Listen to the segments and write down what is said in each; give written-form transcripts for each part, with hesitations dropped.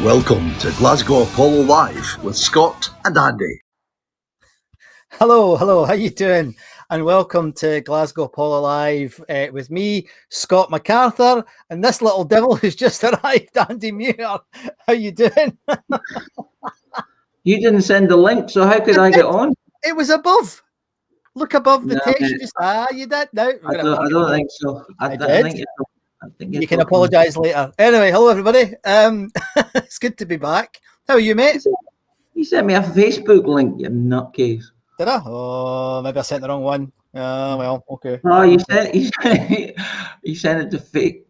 Welcome to Glasgow Apollo Live with Scott and Andy. Hello, how you doing? And welcome to Glasgow Apollo Live with me, Scott MacArthur, and this little devil who's just arrived, Andy Muir. How you doing? You didn't send the link, so how could I get on? It was above. Look above the No, text. You just you did. No, I don't think so. I did. think You can apologise later. Anyway, hello everybody. It's good to be back. How are you, mate? You sent me a Facebook link, you nutcase. Did I? Oh, maybe I sent the wrong one. Well, okay. Oh, you sent it to fake.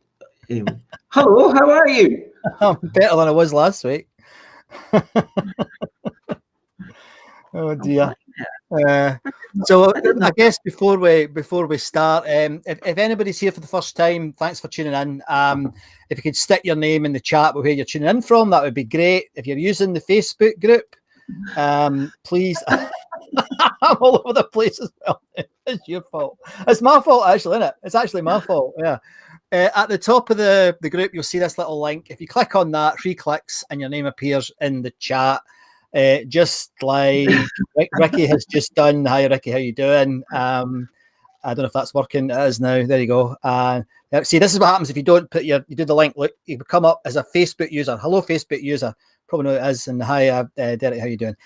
Anyway. Hello, how are you? I'm better than I was last week. Oh dear. So I guess before we start, if anybody's here for the first time, thanks for tuning in. If you could stick your name in the chat with where you're tuning in from, that would be great. If you're using the Facebook group, please. I'm all over the place as well. It's your fault. It's my fault, actually, isn't it? It's actually my fault. Yeah. At the top of the group, you'll see this little link. If you click on that, 3 clicks, and your name appears in the chat. Just like Ricky has just done. Hi, Ricky, how you doing? I don't know if that's working. It is now. There you go. See, this is what happens if you don't put you do the link. Look, you come up as a Facebook user. Hello, Facebook user. Probably know it is. And hi, Derek, how you doing?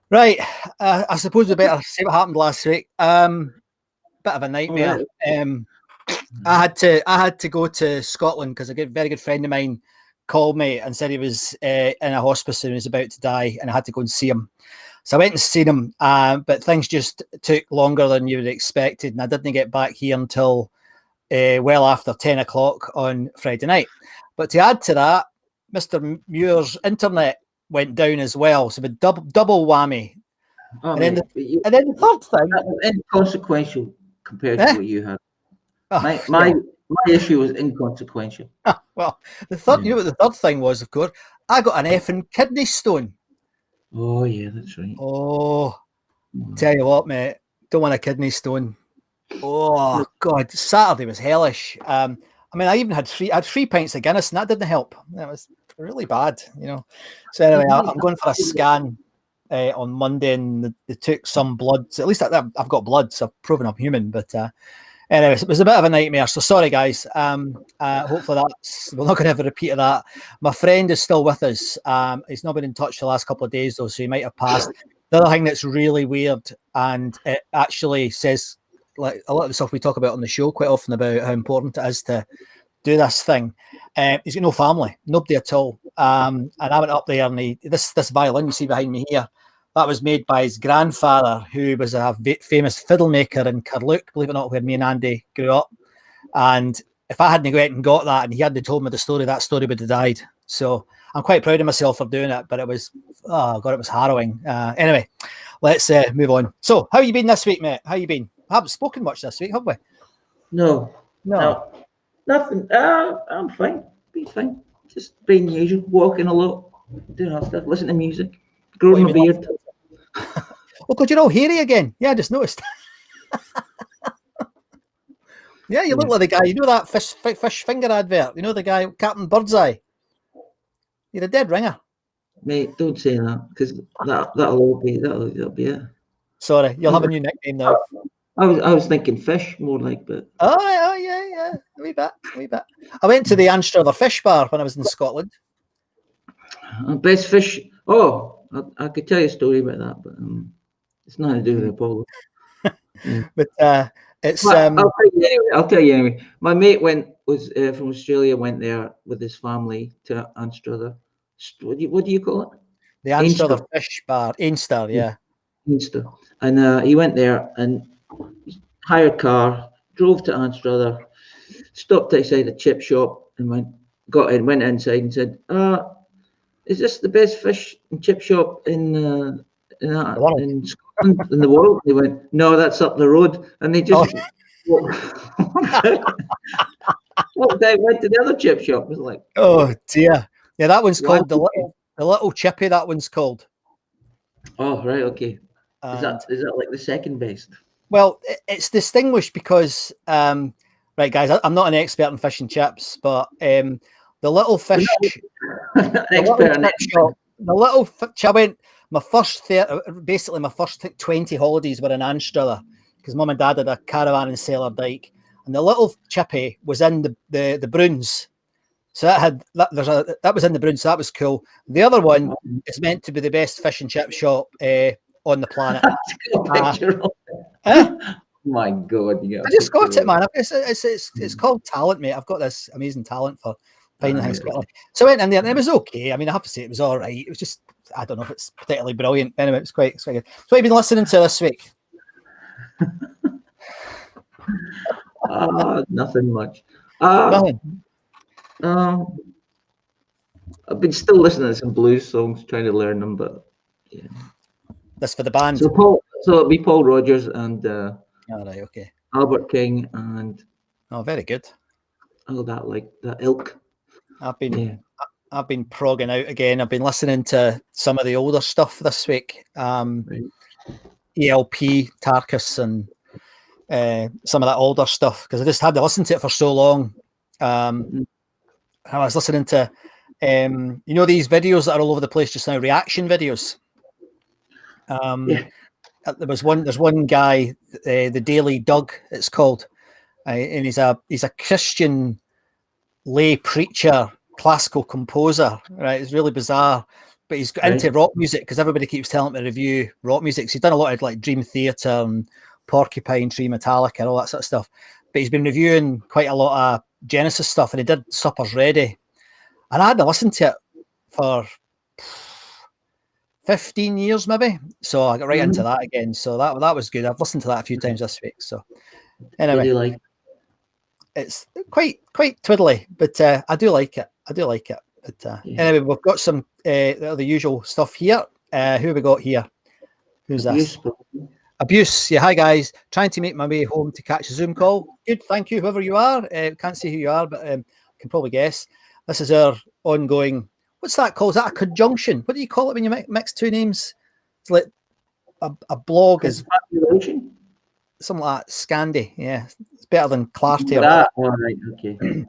Right. I suppose we better see what happened last week. Bit of a nightmare. I had to go to Scotland because a very good friend of mine called me and said he was in a hospice and he was about to die, and I had to go and see him. So I went and seen him, but things just took longer than you would have expected, and I didn't get back here until well after 10 o'clock on Friday night. But to add to that, Mr. Muir's internet went down as well, so a double whammy. Oh, and then the third thing, that was inconsequential compared to what you had. My issue was inconsequential. Well, the third, you know what the third thing was, of course, I got an effing kidney stone. Oh yeah, that's right. Oh, tell you what, mate, don't want a kidney stone. Oh God, Saturday was hellish. I mean, I had 3 pints of Guinness, and that didn't help. That was really bad, you know. So anyway, I'm going for a scan on Monday, and they took some blood. So at least I've got blood, so I've proven I'm human. But anyway, it was a bit of a nightmare. So sorry, guys. Hopefully we're not going to have a repeat of that. My friend is still with us. He's not been in touch the last couple of days, though, so he might have passed. The other thing that's really weird, and it actually says, like a lot of the stuff we talk about on the show quite often about how important it is to do this thing. He's got no family, nobody at all. And I went up there, and this violin you see behind me here, that was made by his grandfather, who was a famous fiddle maker in Carluke, believe it or not, where me and Andy grew up. And if I hadn't gone out and got that, and he hadn't told me the story, that story would have died. So I'm quite proud of myself for doing it, but it was, oh God, it was harrowing. Anyway, let's move on. So how you been this week, mate? How you been? I haven't spoken much this week, have we? No. Nothing. I'm fine. Be fine. Just being usual, walking a lot, doing other stuff, listening to music, growing my beard. Oh God, you're all hairy again. Yeah, I just noticed. Yeah, you look like the guy. You know that fish finger advert? You know the guy, Captain Birdseye? You're a dead ringer. Mate, don't say that, because that'll be it. Sorry, you'll have a new nickname now. I was thinking fish more like, but oh yeah, a wee bit. I went to the Anstruther Fish Bar when I was in Scotland. Best fish. Oh, I could tell you a story about that, but it's nothing to do with Apollo. But it's. I'll tell you anyway. My mate was from Australia. Went there with his family to Anstruther. What do you call it? The Anstruther Fish Bar, Ainster, yeah. Ainster, and he went there and hired a car, drove to Anstruther, stopped outside a chip shop, and went inside and said, "Is this the best fish and chip shop in Scotland, in the world?" They went, "No, that's up the road," and they just walked out, went to the other chip shop. It was like, oh dear, yeah, that one's called the little chippy. That one's called. Oh right, okay. Is that like the second best? Well, it's distinguished because, right, guys, I'm not an expert in fish and chips, but the little fish, the little chip shop, the little. I went my first basically my first 20 holidays were in Anstruther because Mum and Dad had a caravan in Sailor Dyke, and the little chippy was in the Bruins. So that was in the Bruins, so that was cool. The other one is meant to be the best fish and chip shop on the planet. My God! Yeah, I just got it, man. It's called talent, mate. I've got this amazing talent for finding things quickly. So I went in there and it was okay. I mean, I have to say it was all right. It was just, I don't know if it's particularly brilliant. Anyway, it's quite good. So what have you been listening to this week? Nothing much. Nothing. I've been still listening to some blues songs, trying to learn them, but yeah. That's for the band. So it'll be Paul Rodgers and all right, okay. Albert King and very good. all that, like that ilk. I've been progging out again. I've been listening to some of the older stuff this week. Right. ELP, Tarkus, and some of that older stuff because I just had to listen to it for so long. I was listening to these videos that are all over the place just now, reaction videos. There's one guy, the Daily Doug, it's called, and he's a Christian lay preacher, classical composer, right? It's really bizarre, but he's got into rock music because everybody keeps telling him to review rock music. So he's done a lot of like Dream Theater and Porcupine Tree, Metallica, and all that sort of stuff. But he's been reviewing quite a lot of Genesis stuff, and he did Supper's Ready, and I hadn't listened to it for 15 years maybe, so I got right into that again. So that was good. I've listened to that a few times this week. So anyway, it's quite twiddly, but I do like it. But anyway, we've got some the usual stuff here. Who have we got here? Who's this? Abuse. Yeah, hi guys. Trying to make my way home to catch a Zoom call. Good, thank you, whoever you are. Can't see who you are, but can probably guess. This is our ongoing. What's that called? Is that a conjunction? What do you call it when you mix two names? It's like a blog is something like that. Scandi. Yeah, it's better than Clarty. All right, okay.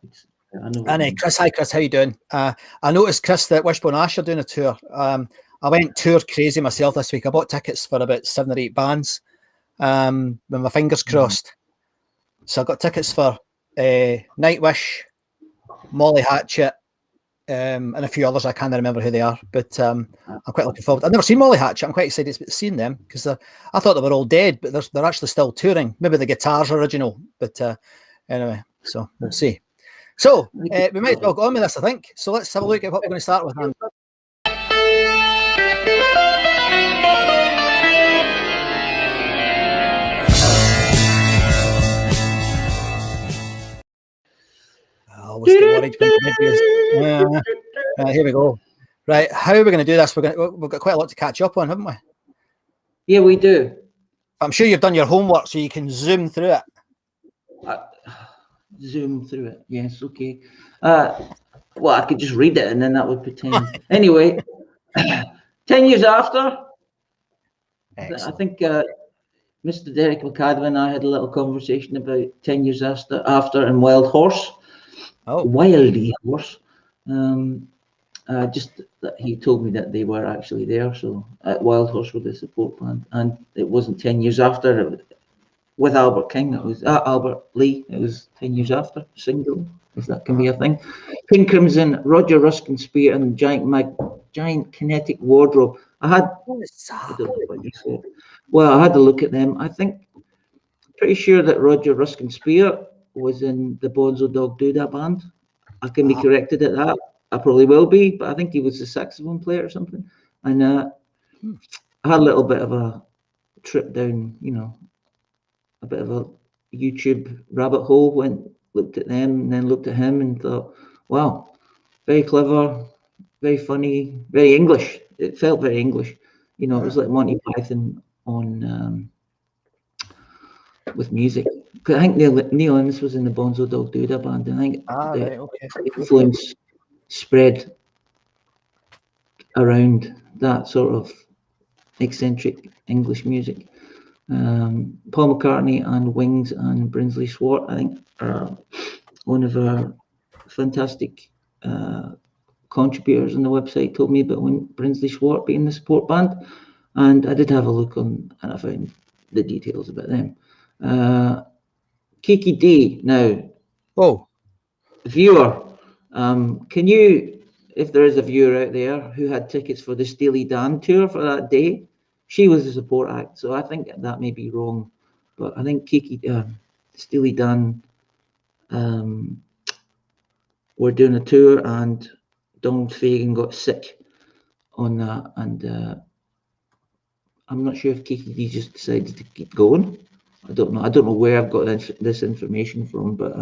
And Chris, hi Chris, how you doing? I noticed, Chris, that Wishbone Ash are doing a tour. I went tour crazy myself this week. I bought tickets for about 7 or 8 bands with my fingers crossed. So I got tickets for Nightwish, Molly Hatchet, and a few others. I can't remember who they are, but I'm quite looking forward. I've never seen Molly Hatchet. I'm quite excited to see them because I thought they were all dead, but they're actually still touring. Maybe the guitar's original, but anyway, so we'll see. So we might as well go on with this, I think. So let's have a look at what we're going to start with. Here we go. Right, how are we going to do this? We've got quite a lot to catch up on, haven't we? Yeah, we do. I'm sure you've done your homework so you can zoom through it. Zoom through it. Yes, okay. Well, I could just read it and then that would pretend. Anyway, 10 years after, excellent. I think Mr. Derek McAdam and I had a little conversation about 10 years after and Wild Horse. Oh, Wildy Horse. Just that he told me that they were actually there. So Wild Horse were the support band, and it wasn't 10 years after with Albert King. It was Albert Lee. It was 10 years after single, if that can be a thing. King Crimson, Roger Ruskin Spear, and Giant Kinetic Wardrobe. I don't know what you said. Well, I had to look at them. I think pretty sure that Roger Ruskin Spear was in the Bonzo Dog Doodah band. I can be corrected at that. I probably will be, but I think he was a saxophone player or something. And I had a little bit of a trip down, a bit of a YouTube rabbit hole. Looked at them and then looked at him and thought, wow, very clever, very funny, very English. It felt very English. It was like Monty Python on with music. I think Neil Innes was in the Bonzo Dog Doodah band. And I think the influence spread around that sort of eccentric English music. Paul McCartney and Wings and Brinsley Swart, I think, are one of our fantastic contributors on the website told me about when Brinsley Swart being the support band, and I did have a look on, and I found the details about them. Kiki D, now, viewer, can you, if there is a viewer out there who had tickets for the Steely Dan tour for that day, she was a support act, so I think that may be wrong, but I think Kiki, Steely Dan were doing a tour, and Donald Fagen got sick on that, and I'm not sure if Kiki D just decided to keep going. I don't know where I've got this information from, but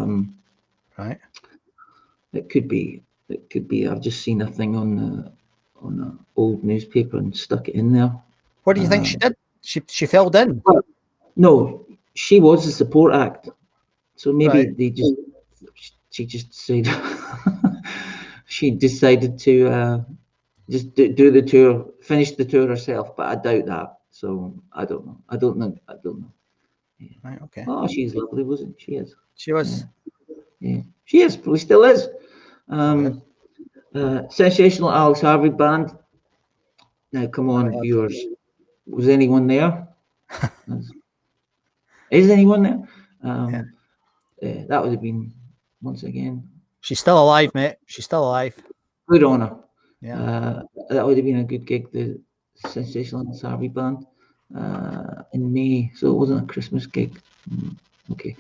right, it could be. I've just seen a thing on an old newspaper and stuck it in there. What do you think she did? She filled in. Well, no, she was a support act, so maybe she just decided she decided to just do the tour, finish the tour herself, but I doubt that. So I don't know. I don't know. Yeah. Right. Okay. Oh, she's lovely, wasn't she? She is. She was. Yeah. She is. Probably still is. Sensational Alex Harvey band. Now, come on, viewers. Was anyone there? Is anyone there? That would have been, once again. She's still alive, mate. She's still alive. Good on her. Yeah. That would have been a good gig, the Sensational Alex Harvey band, in May. So it wasn't a Christmas gig. Okay.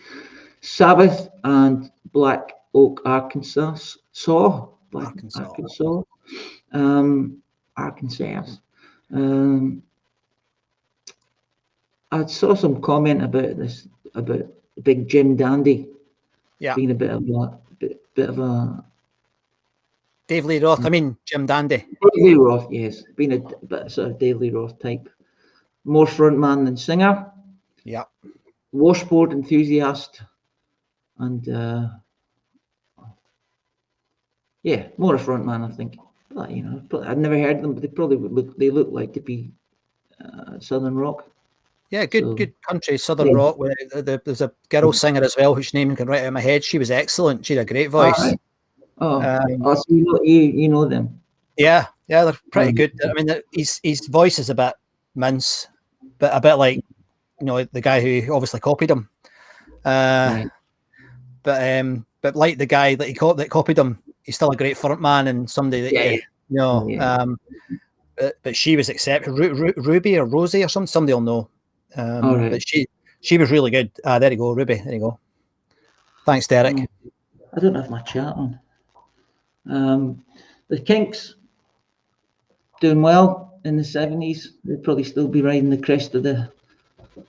Sabbath and Black Oak, Arkansas. Arkansas. I saw some comment about this, about Big Jim Dandy being a bit of a Dave Lee Roth. I mean Jim Dandy. Dave Lee Roth, yes, being a bit sort of Dave Lee Roth type, more frontman than singer. Yeah. Washboard enthusiast, and more a frontman, I think. But, I'd never heard them, but they probably look like to be southern rock. Yeah, good country southern rock. There's a girl singer as well whose name I can write out of my head. She was excellent. She had a great voice. Right. So you know them. Yeah, they're pretty good. I mean, his voice is a bit mince, but a bit like the guy who obviously copied him. But like the guy that copied him, he's still a great frontman and somebody that But she was exceptional. Ruby or Rosie or something. Somebody will know. But she was really good. There you go, Ruby. There you go. Thanks, Derek. I don't have my chat on. The Kinks doing well in the 70s. They'd probably still be riding the crest of the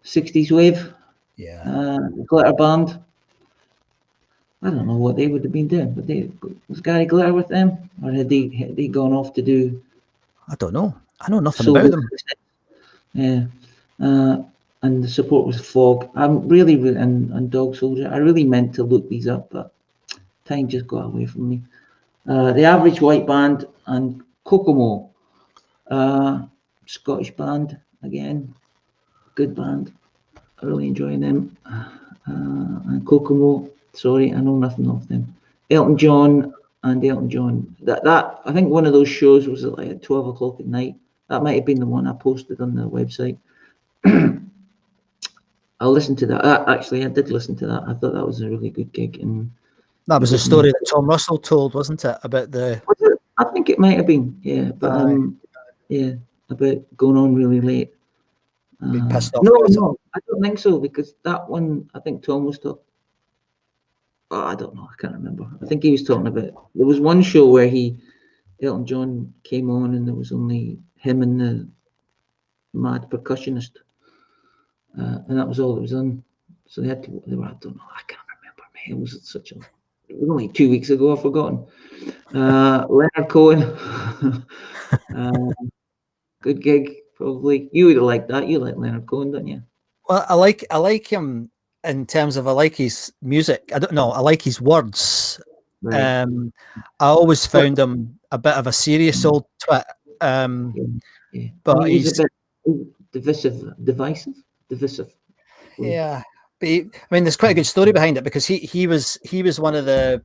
60s wave. Yeah. The Glitter Band. I don't know what they would have been doing, but was Gary Glitter with them, or had they gone off to do? I don't know. I know nothing about them. Yeah. And the support was Fog. I'm really and Dog Soldier. I really meant to look these up, but time just got away from me. The Average White Band and Kokomo, Scottish band again, good band. I really enjoy them. And Kokomo. Sorry, I know nothing of them. Elton John. That I think one of those shows was at 12 o'clock at night. That might have been the one I posted on the website. I'll listen to that. Actually, I did listen to that. I thought that was a really good gig. And that was a story that Tom Russell told, wasn't it? About the. I think it might have been, yeah. But about going on really late. Pissed off. No, I don't think so, because that one, I think Tom was talking. Oh, I don't know. I can't remember. I think he was talking about. There was one show where Elton John came on, and there was only him and the mad percussionist, and that was all that was on. So they were. I don't know. I can't remember. Man, it was it was only 2 weeks ago. I've forgotten. Leonard Cohen. Good gig, probably. You would have liked that. You like Leonard Cohen, don't you? Well, I like him in terms of I like his music. I don't know. I like his words. Right. I always found him a bit of a serious old twit. But he's a bit divisive. Yeah, But I mean, there's quite a good story behind it, because he was one of the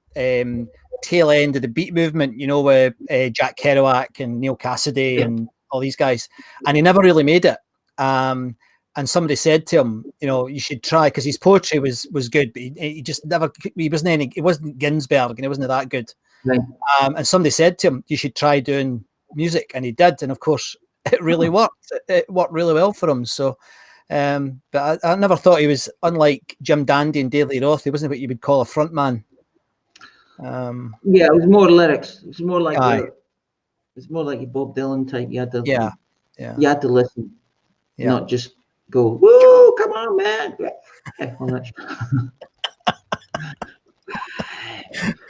tail end of the beat movement, you know, with Jack Kerouac and Neil Cassidy and all these guys, and he never really made it. And somebody said to him, you know, you should try, because his poetry was good, but he just never, he wasn't Ginsberg, and he wasn't that good. Right. And somebody said to him, you should try doing music, and he did, and of course it really worked. It worked really well for him. So but I never thought he was, unlike Jim Dandy and Dave Lee Roth, he wasn't what you would call a front man. Yeah, it was more lyrics. It was more like it's more like a Bob Dylan type. You had to you had to listen, not just go, woo, come on, man.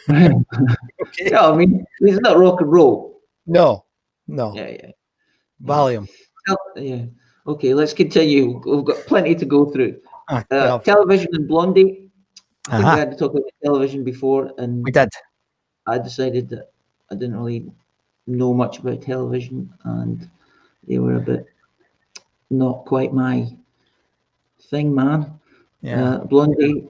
Okay. No, I mean, it's not rock and roll. No. Yeah. Volume. Yeah. Okay, let's continue. We've got plenty to go through. Yeah. Television and Blondie. I think we had to talk about television before, and we did. I decided that I didn't really know much about television, and they were a bit not quite my thing, man. Yeah. Blondie,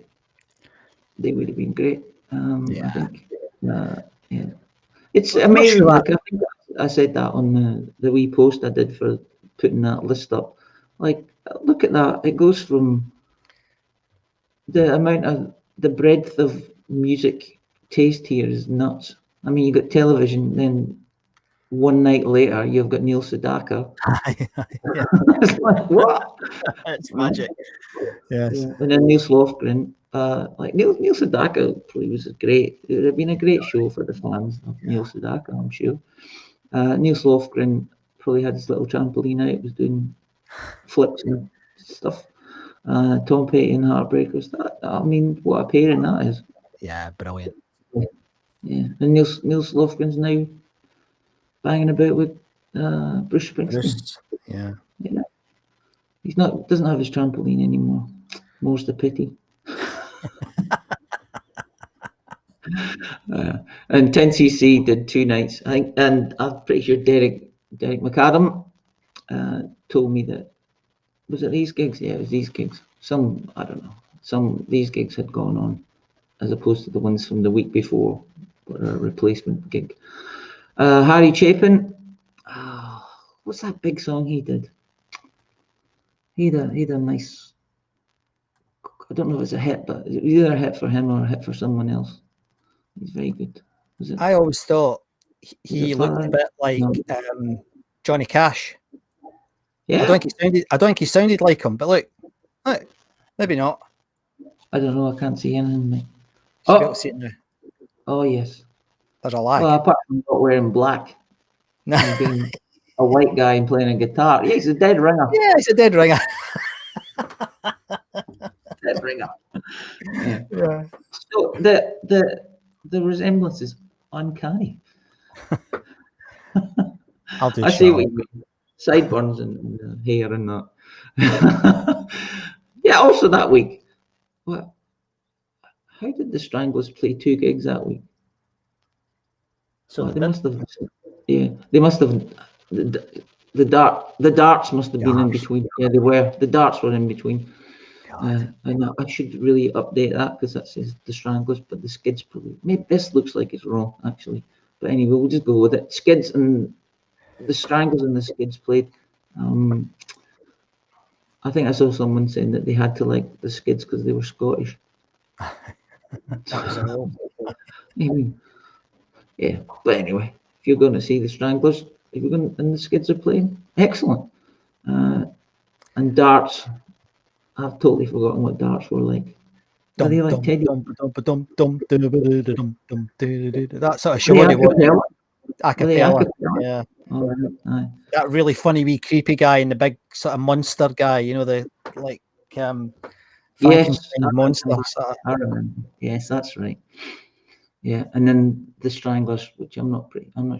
they would have been great. I think. Yeah. It's amazing. Like, I think I said that on the wee post I did for putting that list up. Like, look at that. It goes from the breadth of music taste here is nuts. I mean, you got television, then one night later you've got Neil Sedaka. It's like, what? It's magic. Yes. Yeah. And then Neil Slofgren. Like Neil Sedaka probably was great. It would have been a great show for the fans of Neil Sedaka, I'm sure. Neil Slofgren probably had his little trampoline out, was doing flips and stuff. Tom Petty and Heartbreakers. I mean, what a pairing that is. Yeah, brilliant. Yeah, and Neil Slofgren's now banging about with Bruce Springsteen. Yeah. He's doesn't have his trampoline anymore. More's the pity. And 10cc did 2 nights, I think, and I'm pretty sure Derek McAdam told me that, was it these gigs? Yeah, it was these gigs. I don't know. These gigs had gone on, as opposed to the ones from the week before, were a replacement gig. Harry Chapin, what's that big song he did? He had a nice, I don't know if it's a hit, but it's either a hit for him or a hit for someone else. He's very good. I always thought he looked a bit like Johnny Cash. Yeah. I don't think he sounded like him, but look, maybe not. I don't know. I can't see anything, mate. Oh yes. There's a lag. Well, apart from not wearing black and being a white guy and playing a guitar, yeah, he's a dead ringer. Yeah, he's a dead ringer. Dead ringer. Yeah. So the resemblance is uncanny. I see what you mean. Sideburns and hair and that. Yeah. Also that week, what? How did the Stranglers play 2 gigs that week? So they must have. Yeah, they must have. The darts must have been in between. Yeah, they were. The darts were in between. And I should really update that, because that says the Stranglers, but the Skids probably. Maybe this looks like it's wrong actually. But anyway, we'll just go with it. Skids and the Stranglers and the Skids played. I think I saw someone saying that they had to like the Skids because they were Scottish. Yeah, but anyway, if you're going to see the Stranglers, and the Skids are playing, excellent. And darts, I've totally forgotten what darts were like. Are they like Teddy? That sort of show they want. Acapella. Yeah. Oh, right. That really funny wee creepy guy and the big sort of monster guy, you know, the like Frankenstein monster. I remember. Yes, that's right. Yeah, and then the Stranglers, which I'm not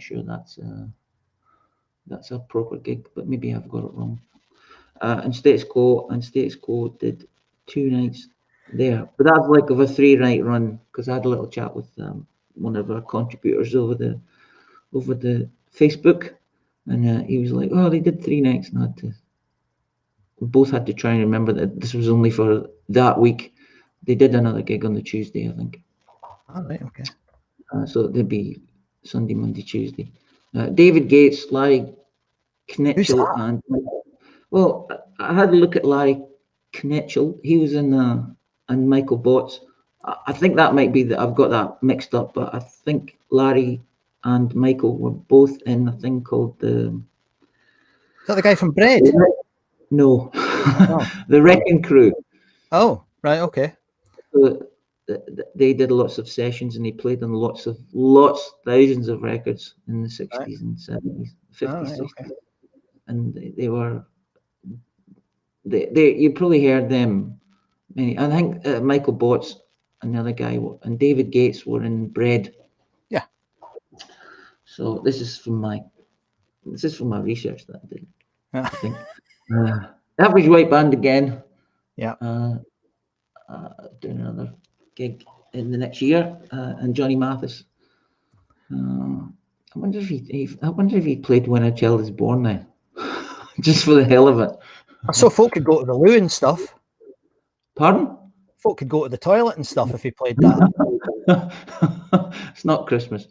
sure that's a proper gig, but maybe I've got it wrong. And Status Quo did 2 nights there, but that's like of a 3-night run, because I had a little chat with one of our contributors over the Facebook, and he was like, "Oh, they did 3 nights," and I had to both had to try and remember that this was only for that week. They did another gig on the Tuesday, I think. All right, okay. So it'd be Sunday, Monday, Tuesday. David Gates, Larry Knitchell, and well, I had a look at Larry Knitchell. He was in and Michael Botts. I think that might be that I've got that mixed up, but I think Larry and Michael were both in a thing called the. Is that the guy from Bread? No, the Wrecking Crew. Oh, right, okay. So they did lots of sessions and they played on thousands of records in the 60s and 70s, 50s, 60s. Okay. And they were, you probably heard them. I think Michael Botts, another guy, and David Gates were in Bread. Yeah. So this is from my research that I did. I think. Average White Band again. Yeah. Doing another gig in the next year, and Johnny Mathis. I wonder if he played When a Child Is Born now, just for the hell of it. So folk could go to the loo and stuff. Pardon? Folk could go to the toilet and stuff if he played that. It's not Christmas.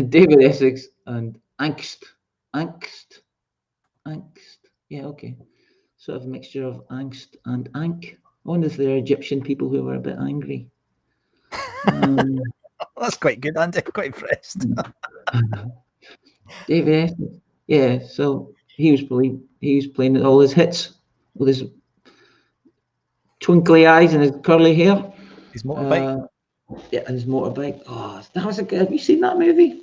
David Essex and Angst. Yeah, okay. Sort of a mixture of angst and ank. I wonder if they're Egyptian people who were a bit angry. That's quite good, Andy. Quite impressed. David Essex. Yeah, so he was playing all his hits with his twinkly eyes and his curly hair. His motorbike. And his motorbike. Oh, that was a good. Have you seen that movie?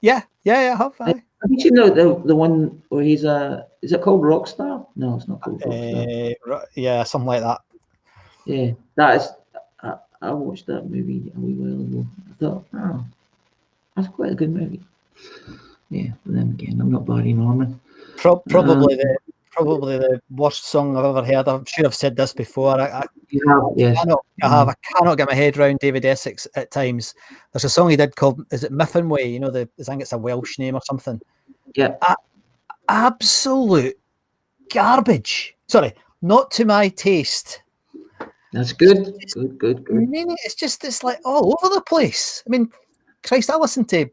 Yeah, I have. Have you seen the one where he's is it called Rockstar? No, it's not called Rockstar. Yeah, something like that. Yeah, that is. I watched that movie a wee while ago. I thought, oh, that's quite a good movie. Yeah, but then again, I'm not Barry Norman. Probably the worst song I've ever heard. I'm sure I've said this before. Yes. I cannot get my head around David Essex at times. There's a song he did called, is it Miffin Way? You know, I think it's a Welsh name or something. Yeah. Absolute garbage. Sorry, not to my taste. That's good. Good. I mean, it's like all over the place. I mean, Christ, I listened to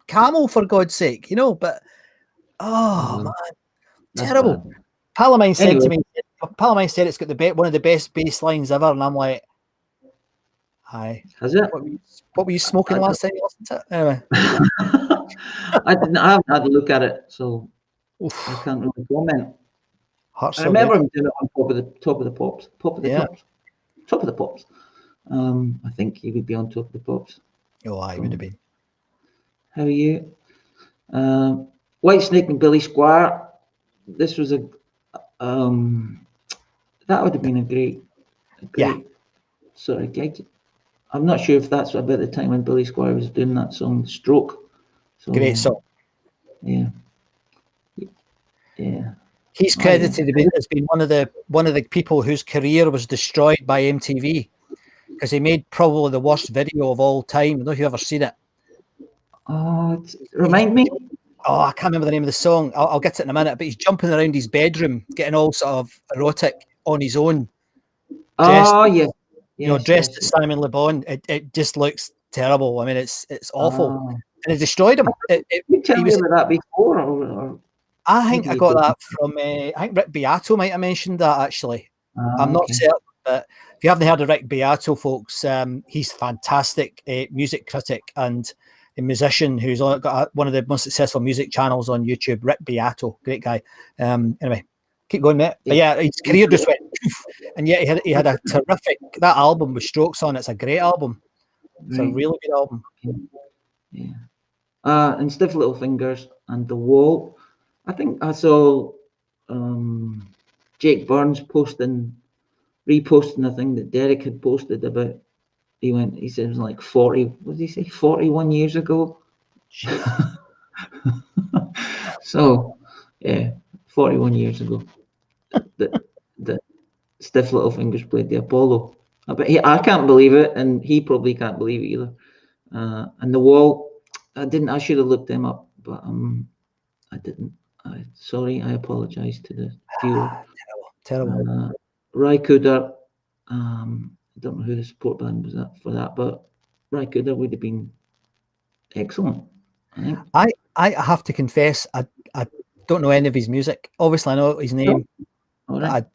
Camel for God's sake, you know, but man, terrible. Bad. Palomine said to me, Palomine said it's got one of the best bass lines ever, and I'm like, hi. Has it? What were you smoking last time you listened to it? Anyway. I haven't had a look at it, so I can't really comment. I remember him doing it on top of the pops. Top of the pops. I think he would be on Top of the Pops. Oh, I would have been. How are you? Whitesnake and Billy Squire. This was that would have been a great sort of gig. I'm not sure if that's about the time when Billy Squire was doing that song Stroke. So, great song. Yeah. He's credited as being one of the people whose career was destroyed by MTV because he made probably the worst video of all time. I don't know if you've ever seen it. Oh, remind me. Oh, I can't remember the name of the song. I'll get it in a minute. But he's jumping around his bedroom, getting all sort of erotic on his own. Dressed as Simon Le Bon. It just looks terrible. I mean, it's awful, and it destroyed him. You tell me about that before, or I think I got that from. I think Rick Beato might have mentioned that actually. I'm not certain, but if you haven't heard of Rick Beato, folks, he's fantastic music critic and a musician who's got one of the most successful music channels on YouTube. Rick Beato, great guy. Anyway, keep going, mate. But yeah, his career just went poof, and yet he had a terrific. That album with Strokes on. It's a great album. It's a really good album. Yeah. And Stiff Little Fingers and The Wall. I think I saw Jake Burns reposting a thing that Derek had posted about. He said it was like 40. What did he say? 41 years ago. So, yeah, 41 years ago. The Stiff Little Fingers played the Apollo. I can't believe it, and he probably can't believe it either. And The Wall, I should have looked them up, but I didn't. Sorry, I apologise to the viewer. Terrible. Rycooder, I don't know who the support band was for that, but Rycooder would have been excellent, I think. I have to confess, I don't know any of his music. Obviously, I know his name. All right.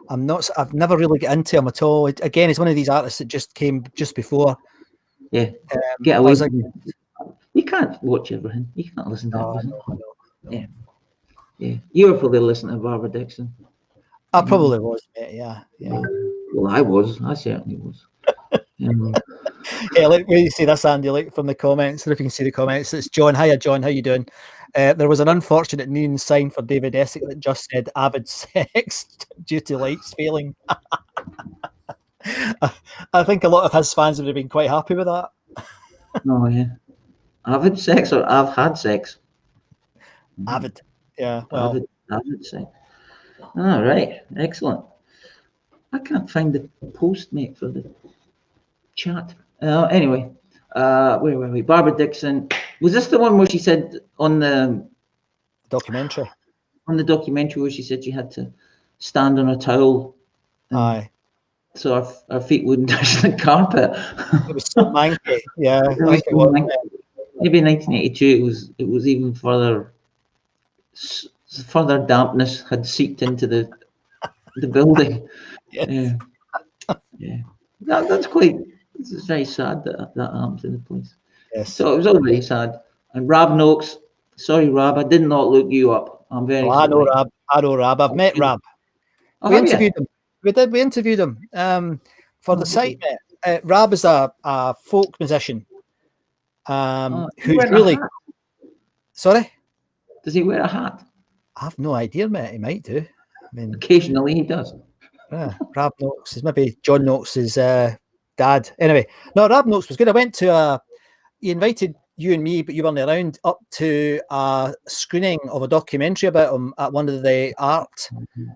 I've never really got into him at all. Again, he's one of these artists that just came just before. Yeah, get away. You can't watch everything. You can't listen to everything. No. Yeah. You were probably listening to Barbara Dixon. I probably was, mate. Yeah. Well, I was. I certainly was. Yeah, let me see this, Andy. Like from the comments, if you can see the comments, it's John. Hiya, John. How you doing? There was an unfortunate neon sign for David Essex that just said "avid sex" due to lights failing. I think a lot of his fans would have been quite happy with that. Oh yeah, avid sex or I've had sex. Avid, yeah. Well, avid sex. All right, excellent. I can't find the post, mate, for the chat. Anyway, where were we? Barbara Dixon. Was this the one where she said on the documentary? On the documentary where she said she had to stand on a towel. Aye. So our feet wouldn't touch the carpet. It was so manky. Yeah, I think it was. Maybe 1982. It was even further dampness had seeped into the building. Yes. Yeah. That's quite. It's very sad that happened in the place. Yes. So it was all very sad. And Rab Noakes, sorry Rab, I did not look you up. I'm very sorry. I know Rab. I've met Rab. We interviewed him. We interviewed him for the site. Rab is a folk musician who's really. Sorry? Does he wear a hat? I have no idea, mate. He might do. I mean, occasionally he does. Yeah, Rab Noakes is maybe John Noakes' dad. Anyway, no, Rab Noakes was good. I went to he invited you and me, but you weren't around, up to a screening of a documentary about him at one of the art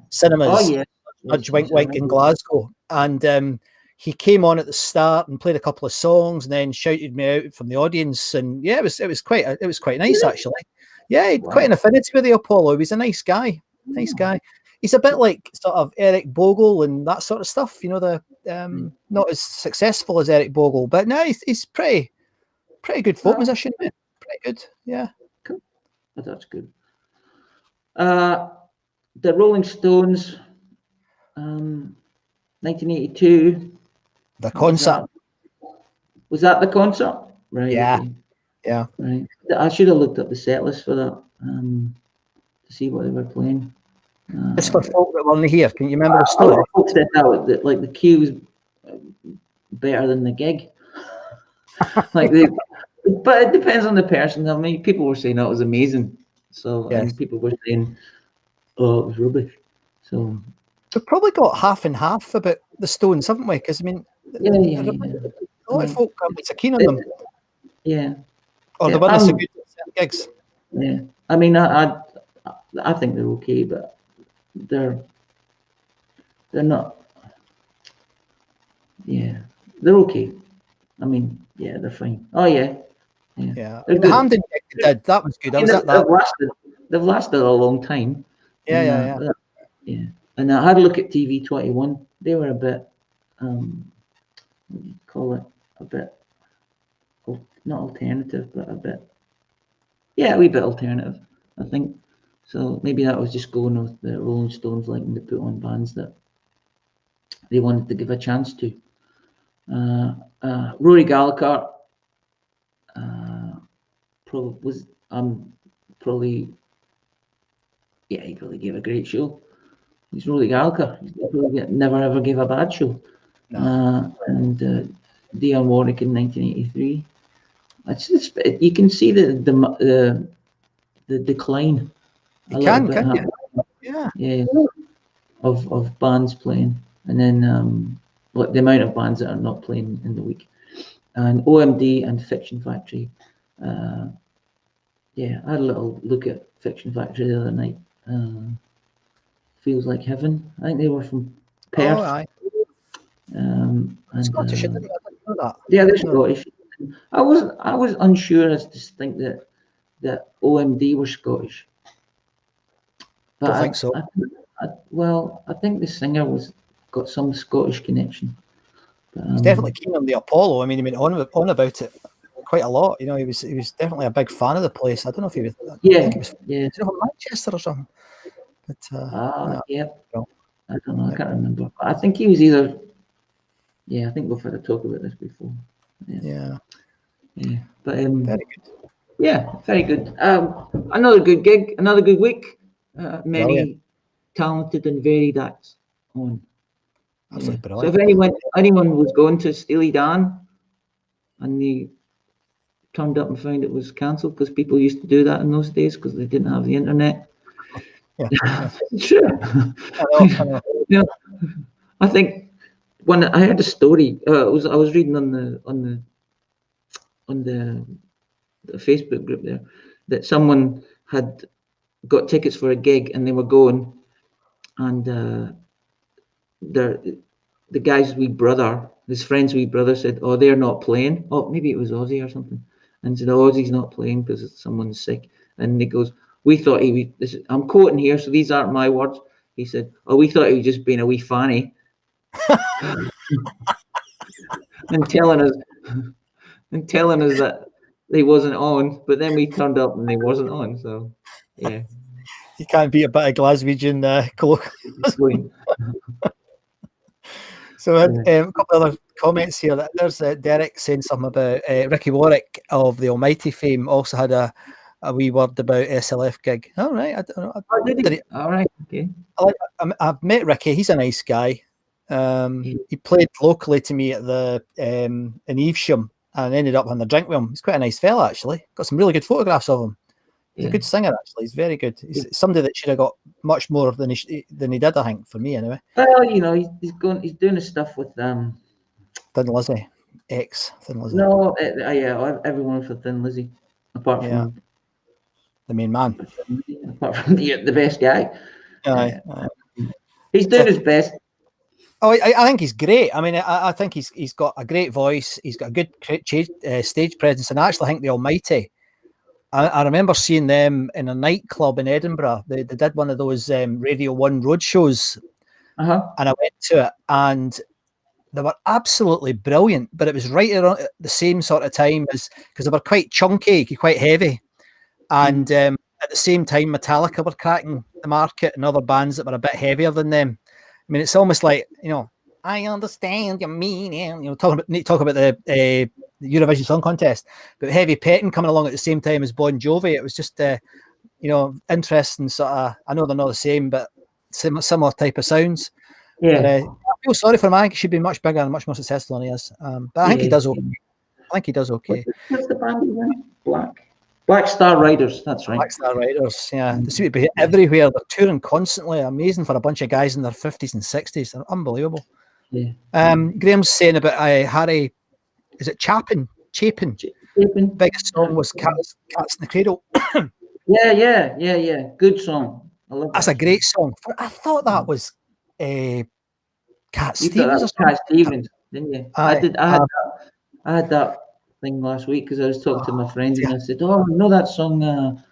cinemas. Oh, yeah. Nudge Wink Wink in Glasgow. And he came on at the start and played a couple of songs and then shouted me out from the audience. And yeah, it was quite nice, actually. Yeah, he had quite an affinity with the Apollo. He was a nice guy. Nice guy. He's a bit like sort of Eric Bogle and that sort of stuff, you know, the not as successful as Eric Bogle, but no, he's pretty good folk musician, man. Pretty good, yeah. Cool. Oh, that's good. The Rolling Stones, 1982. The concert. Was that the concert? Right. Yeah. Okay. Yeah. Right. I should have looked up the set list for that to see what they were playing. It's for folk that weren't here. Can you remember the story? Folks said that like the queue was better than the gig. But it depends on the person. I mean, people were saying that was amazing. So yes. And people were saying, "Oh, it was rubbish." So we've probably got half and half about the Stones, haven't we? Because I mean, a lot of folk aren't so keen on them. Yeah. Or they weren't so good at gigs. Yeah. I mean, I think they're okay, but they're not. Yeah, they're okay. I mean, yeah, they're fine. Oh yeah. The Hamden gig they did, that was good. I was they've lasted a long time. Yeah. And I had a look at TV 21. They were a bit, what do you call it? A bit, not alternative, but a bit, a wee bit alternative, I think. So maybe that was just going with the Rolling Stones liking to put on bands that they wanted to give a chance to. Rory Gallagher he probably gave a great show. He's Rory Gallagher. He probably never ever gave a bad show. No. And Dionne Warwick in 1983. You can see the decline. You can you? Yeah. Of bands playing, and then the amount of bands that are not playing in the week, and OMD and Fiction Factory. I had a little look at Fiction Factory the other night. Feels like heaven. I think they were from Perth. Oh, aye. Scottish, I didn't know that. Yeah, they're Scottish. I was unsure as to think that OMD were Scottish. But Don't think so. I think the singer got some Scottish connection. But, He's definitely keen on the Apollo. I mean, he went on about it quite a lot. You know, he was definitely a big fan of the place. I don't know if he was. I think he was from Manchester or something. But yeah, no. I don't know. I can't remember. I think he was either. Yeah, I think we've had a talk about this before. Yeah. But Very good. yeah, very good. Another good gig, another good week. Many Brilliant. talented and varied acts on. Absolutely So brilliant. if anyone was going to Steely Dan and they turned up and found it was cancelled, because people used to do that in those days because they didn't have the internet. Yeah. Sure. I know. You know, I think when I heard a story, I was reading on the Facebook group there that someone had got tickets for a gig and they were going, and the guy's wee brother, his friend's wee brother, said, "Oh, they're not playing." Oh, maybe it was Ozzy or something, and said, "Oh, Ozzy's not playing because someone's sick." And he goes, "We thought he was." I'm quoting here, so these aren't my words. He said, "Oh, we thought he was just being a wee fanny," and telling us that he wasn't on. But then we turned up and he wasn't on. So yeah, You can't beat a bit of Glaswegian colloquialism. So a couple of other comments here. There's Derek saying something about Ricky Warwick of the Almighty fame also had a wee word about SLF gig. All right. I don't know. did he? All right. Okay. I've met Ricky. He's a nice guy. He played locally to me at the in Evesham and ended up having a drink with him. He's quite a nice fella, actually. Got some really good photographs of him. He's a good singer, actually. He's very good. He's somebody that should have got much more than he did, I think, for me anyway. Well, you know, he's doing his stuff with Thin Lizzy, Thin Lizzy. No, yeah, everyone for Thin Lizzy, apart from the main man, apart from the best guy. He's doing his best. Oh, I think he's great. I mean, I think he's got a great voice. He's got a good stage presence, and I actually think the Almighty. I remember seeing them in a nightclub in Edinburgh. They did one of those Radio 1 road shows, and I went to it, and they were absolutely brilliant. But it was right around the same sort of time as, because they were quite chunky, quite heavy, and at the same time, Metallica were cracking the market, and other bands that were a bit heavier than them. I mean, it's almost like, you know, I understand your meaning. You know, talk about the Eurovision Song Contest, but Heavy Petting coming along at the same time as Bon Jovi. It was just, you know, interesting sort of. I know they're not the same, but similar type of sounds. Yeah. But, I feel sorry for him. I think he should be much bigger and much more successful than he is. But I think he does okay. I think he does okay. What's the band again? Black Star Riders, that's right. Black Star Riders, yeah. They seem to be everywhere. They're touring constantly. Amazing for a bunch of guys in their 50s and 60s. They're unbelievable. Yeah. Graham's saying about Harry, is it Chapin? Biggest song was Cats in the Cradle. Yeah. Good song. I love that. That's a great song. I thought that was Cat Stevens. Cat Stevens, didn't you? I had that thing last week because I was talking to my friend and I said, "Oh, you know that song,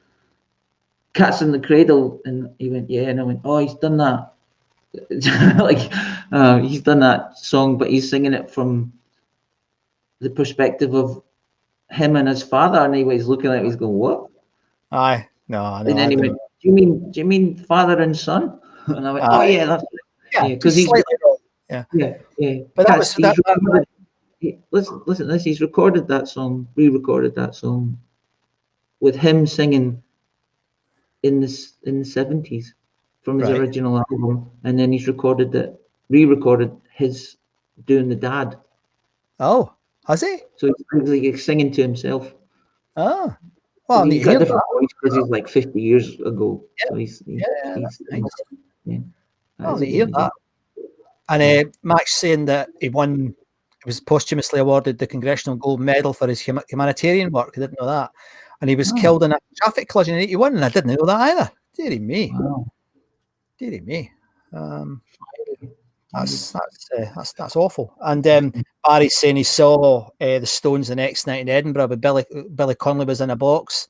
Cats in the Cradle?" And he went, "Yeah," and I went, "Oh, he's done that." He's done that song, but he's singing it from the perspective of him and his father, and he was looking at it, he's going, "What?" Aye, no, I know. And then he went, "Do you mean father and son?" And I went, "Oh yeah, that's because he's yeah. But that was listen to this. He's recorded that song, re-recorded that song with him singing in the 70s from his original album, and then he's re-recorded his doing the dad. Oh, has he? So he's like singing to himself. Oh, well, he's got a different voice because he's like 50 years ago. So he's I'll hear that. And Max saying that he was posthumously awarded the Congressional Gold Medal for his humanitarian work. I didn't know that. And he was killed in a traffic collision in 81, and I didn't know that either. Deary me. Wow. Deary me. That's awful. And Barry's saying he saw the Stones the next night in Edinburgh, but Billy Connolly was in a box.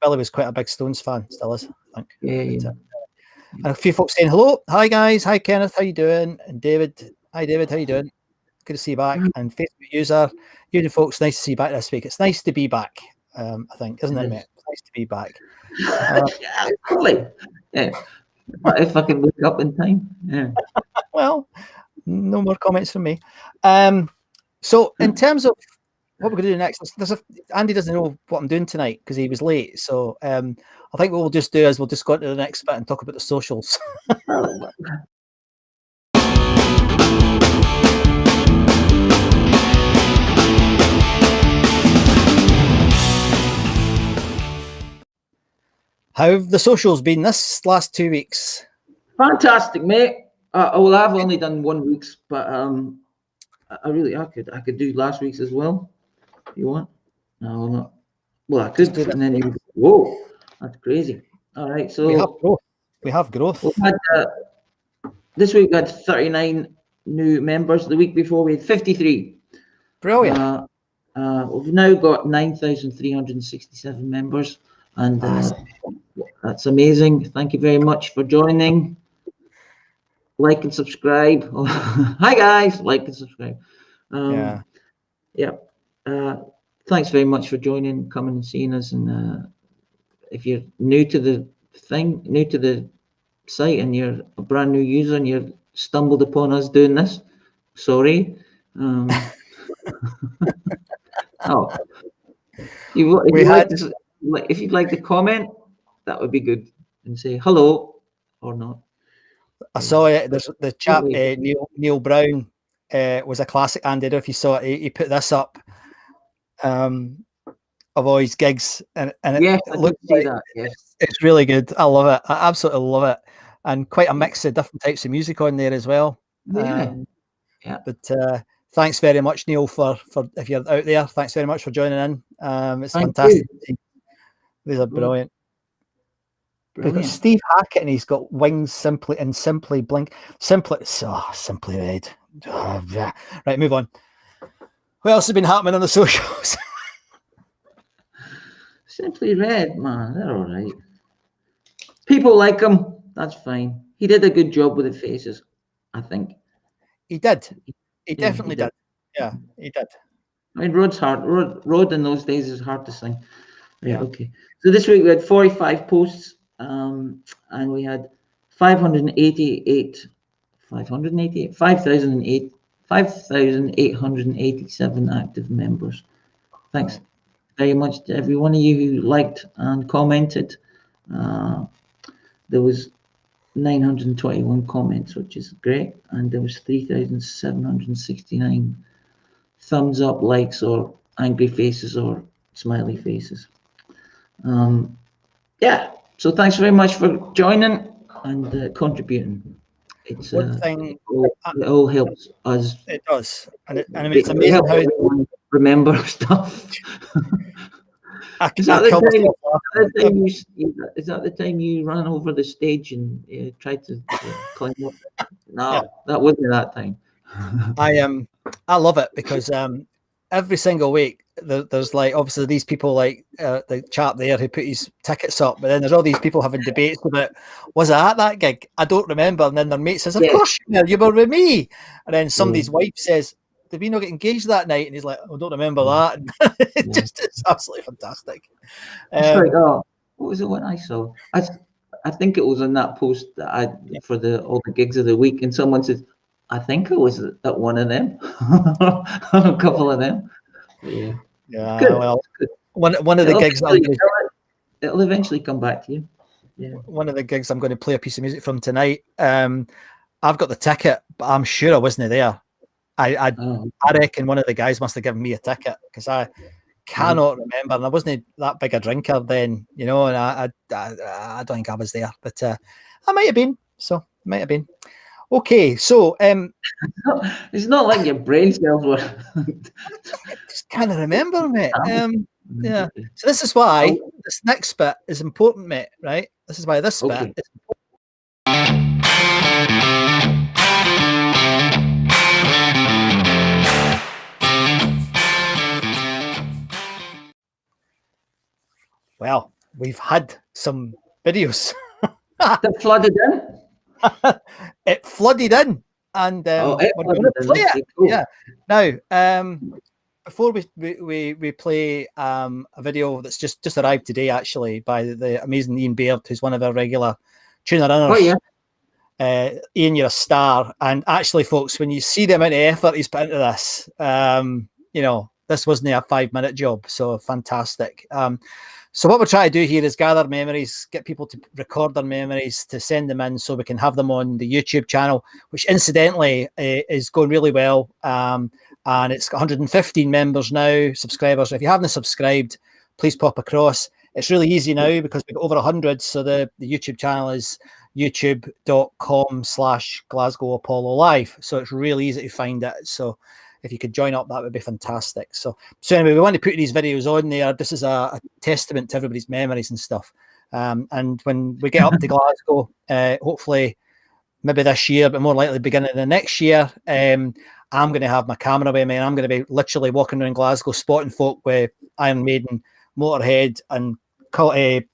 Billy was quite a big Stones fan, still is, I think. Yeah. And a few folks saying hello. Hi guys, hi Kenneth, how you doing? And David, hi David, how you doing? Good to see you back. And Facebook user, you folks, nice to see you back this week. It's nice to be back, I think, isn't it, mate? It's nice to be back. Yeah, probably. Yeah. What if I can wake up in time? Yeah. Well, no more comments from me. So in terms of what we're going to do next, Andy doesn't know what I'm doing tonight because he was late. So I think what we'll just do is we'll just go into the next bit and talk about the socials. How have the socials been this last 2 weeks? Fantastic, mate. Well, I've only done 1 week's, but I could do last week's as well. You want? No, not. Well, I could, and then you. Whoa, that's crazy. All right, so we have growth. We had, this week we had 39 new members. The week before we had 53. Brilliant. We've now got 9,367 members, and that's amazing. Thank you very much for joining. Like and subscribe. Hi guys, like and subscribe. Thanks very much for joining, coming and seeing us. And if you're new to the site, and you're a brand new user and you've stumbled upon us doing this, sorry. If you'd like to comment, that would be good, and say hello or not. I saw it. There's the chap Neil Brown was a classic. Andy, I don't know if you saw it. He put this up of all his gigs, and it looks like that. Yes. It's really good. I love it. I absolutely love it, and quite a mix of different types of music on there as well. But thanks very much, Neil, for if you're out there. Thanks very much for joining in. It's fantastic. These are brilliant. We've got Steve Hackett, and he's got wings simply blink. Simply red. Oh, yeah. Right, move on. What else has been happening on the socials? Simply Red, man, they're all right. People like him. That's fine. He did a good job with the faces, I think. He did. He definitely did. Yeah, he did. I mean, Rod's hard. Rod in those days is hard to sing. Yeah. Okay. So this week we had 45 posts. And we had 5,887 active members. Thanks very much to every one of you who liked and commented. There was 921 comments, which is great, and there was 3,769 thumbs up, likes, or angry faces, or smiley faces. So thanks very much for joining and contributing. It's one thing. It all helps us. It does, and it's amazing how remember stuff. Is that the time you ran over the stage and tried to climb up? No, that wasn't that time. I love it because every single week there's like obviously these people like the chap there who put his tickets up, but then there's all these people having debates about was I at that gig? I don't remember. And then their mate says, of course you were with me. And then somebody's wife says, did we not get engaged that night? And he's like, I don't remember that. It's absolutely fantastic. It's like, what was it when I saw? I think it was on that post that for all the gigs of the week, and someone said, I think it was at one of them, a couple of them. Yeah. Good. Well, one of the gigs it'll eventually come back to you. Yeah. One of the gigs I'm going to play a piece of music from tonight. I've got the ticket, but I'm sure I wasn't there. I reckon one of the guys must have given me a ticket because I cannot remember, and I wasn't that big a drinker then, and I don't think I was there, but I might have been. So might have been. Okay, so it's not like your brain cells were. I just can't remember, mate. So this is why this next bit is important, mate. Right? This is why this bit is important. Well, we've had some videos. That flooded in. It flooded in, and It we're going flooded to in. play Okay, it. cool. Yeah. Now, before we play a video that's just arrived today, actually, by the amazing Ian Baird, who's one of our regular tuner inners. Oh yeah. Ian, you're a star. And actually, folks, when you see the amount of effort he's put into this, this wasn't a 5-minute job. So fantastic. So what we're trying to do here is gather memories, get people to record their memories, to send them in so we can have them on the YouTube channel, which incidentally is going really well. And it's got 115 members now, subscribers. If you haven't subscribed, please pop across. It's really easy now because we've got over 100. So the YouTube channel is youtube.com/Glasgow Apollo Live. So it's really easy to find it. So if you could join up, that would be fantastic. So anyway, we want to put these videos on there. This is a testament to everybody's memories and stuff. And when we get up to Glasgow, hopefully maybe this year, but more likely beginning of the next year, I'm going to have my camera with me, and I'm going to be literally walking around Glasgow spotting folk with Iron Maiden, Motorhead, and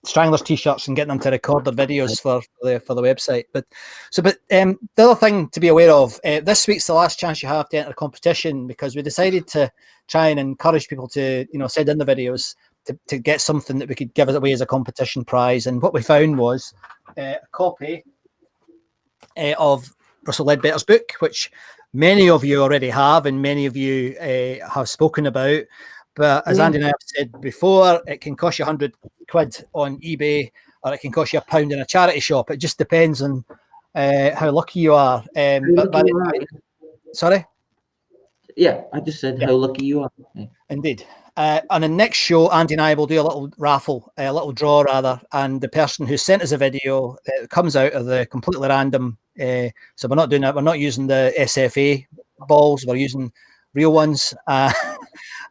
Stranglers t-shirts and getting them to record their videos for the website. But the other thing to be aware of, this week's the last chance you have to enter a competition, because we decided to try and encourage people to send in the videos to get something that we could give away as a competition prize. And what we found was a copy of Russell Leadbetter's book, which many of you already have and many of you have spoken about. But as Andy and I have said before, it can cost you 100 quid on eBay, or it can cost you £1 in a charity shop. It just depends on how lucky you are. Sorry? Yeah, I just said how lucky you are. Yeah. Indeed. On the next show, Andy and I will do a little raffle, a little draw rather, and the person who sent us a video comes out of the completely random. So we're not doing that. We're not using the SFA balls. We're using real ones.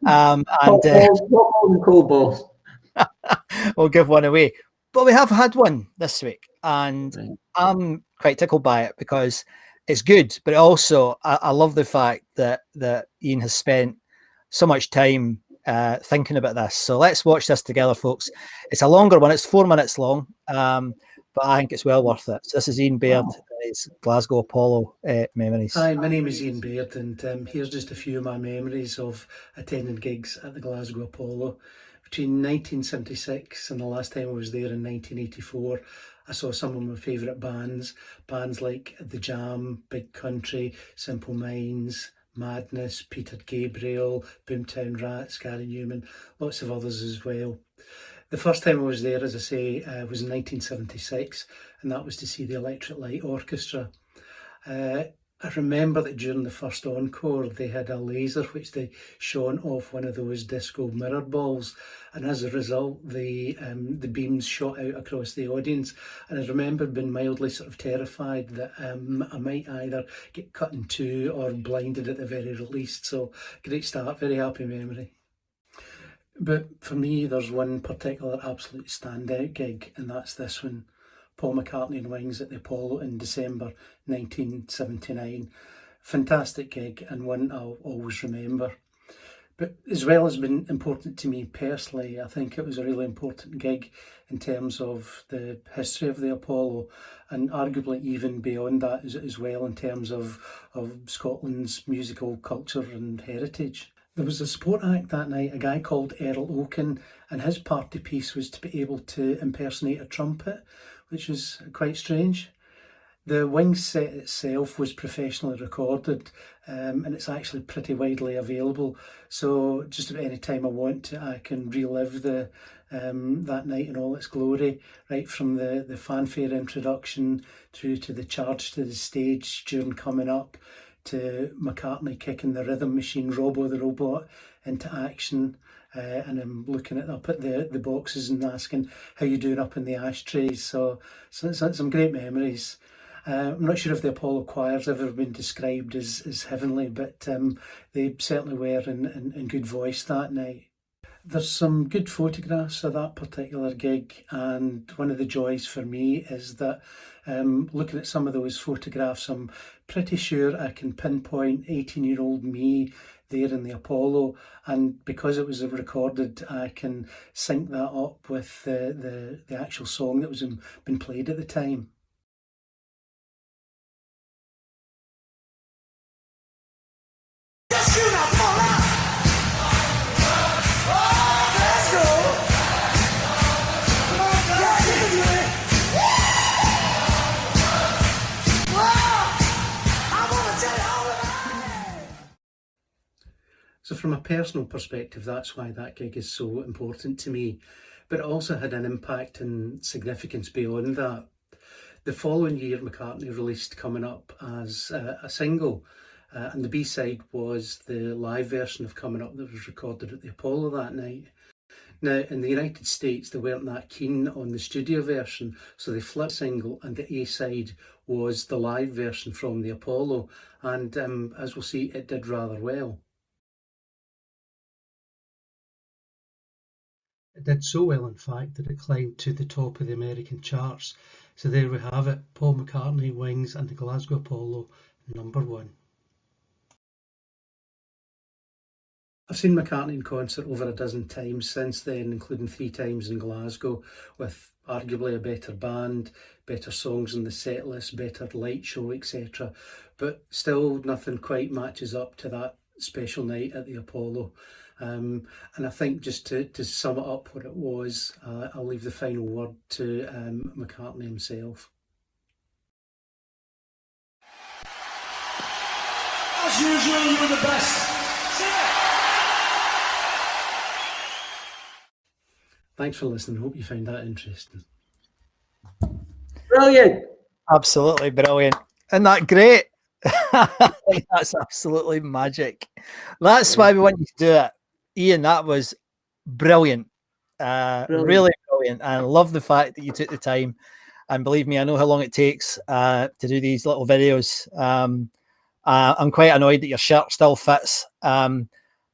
And cold balls. We'll give one away. But we have had one this week, and I'm quite tickled by it because it's good. But also, I love the fact that Ian has spent so much time thinking about this. So let's watch this together, folks. It's a longer one. It's 4 minutes long, but I think it's well worth it. So this is Ian Baird. It's Glasgow Apollo memories. Hi, my name is Ian Baird, and here's just a few of my memories of attending gigs at the Glasgow Apollo. Between 1976 and the last time I was there in 1984, I saw some of my favourite bands like The Jam, Big Country, Simple Minds, Madness, Peter Gabriel, Boomtown Rats, Gary Newman, lots of others as well. The first time I was there, as I say, was in 1976, and that was to see the Electric Light Orchestra. I remember that during the first encore, they had a laser which they shone off one of those disco mirror balls, and as a result, the beams shot out across the audience. And I remember being mildly sort of terrified that I might either get cut in two or blinded at the very least. So great start, very happy memory. But for me, there's one particular absolute standout gig, and that's this one. Paul McCartney and Wings at the Apollo in December 1979. Fantastic gig, and one I'll always remember. But as well as being important to me personally, I think it was a really important gig in terms of the history of the Apollo, and arguably even beyond that as well, in terms of Scotland's musical culture and heritage. There was a support act that night, a guy called Errol Oaken, and his party piece was to be able to impersonate a trumpet, which was quite strange. The Wings set itself was professionally recorded, and it's actually pretty widely available. So just about any time I want to, I can relive that night in all its glory, right from the fanfare introduction through to the charge to the stage during coming up, to McCartney kicking the rhythm machine Robo the Robot into action. And I'm looking up at the boxes and asking, how you doing up in the ashtrays? So some great memories. I'm not sure if the Apollo Choir's ever been described as heavenly, but they certainly were in good voice that night. There's some good photographs of that particular gig, and one of the joys for me is that looking at some of those photographs, I'm pretty sure I can pinpoint 18-year-old me there in the Apollo, and because it was recorded, I can sync that up with the actual song that was been played at the time. So from a personal perspective, that's why that gig is so important to me. But it also had an impact and significance beyond that. The following year, McCartney released Coming Up as a single, and the B-side was the live version of Coming Up that was recorded at the Apollo that night. Now, in the United States, they weren't that keen on the studio version, so they flipped single, and the A-side was the live version from the Apollo. And as we'll see, it did rather well. It did so well, in fact, that it climbed to the top of the American charts. So there we have it, Paul McCartney, Wings and the Glasgow Apollo, #1. I've seen McCartney in concert over a dozen times since then, including 3 times in Glasgow, with arguably a better band, better songs in the set list, better light show, etc. But still nothing quite matches up to that special night at the Apollo. And I think just to sum it up what it was, I'll leave the final word to McCartney himself. As usual, you were the best. Thanks for listening. Hope you found that interesting. Brilliant. Absolutely brilliant. Isn't that great? That's absolutely magic. That's why we want you to do it. Ian, that was brilliant. Really brilliant. And I love the fact that you took the time. And believe me, I know how long it takes to do these little videos. I'm quite annoyed that your shirt still fits. But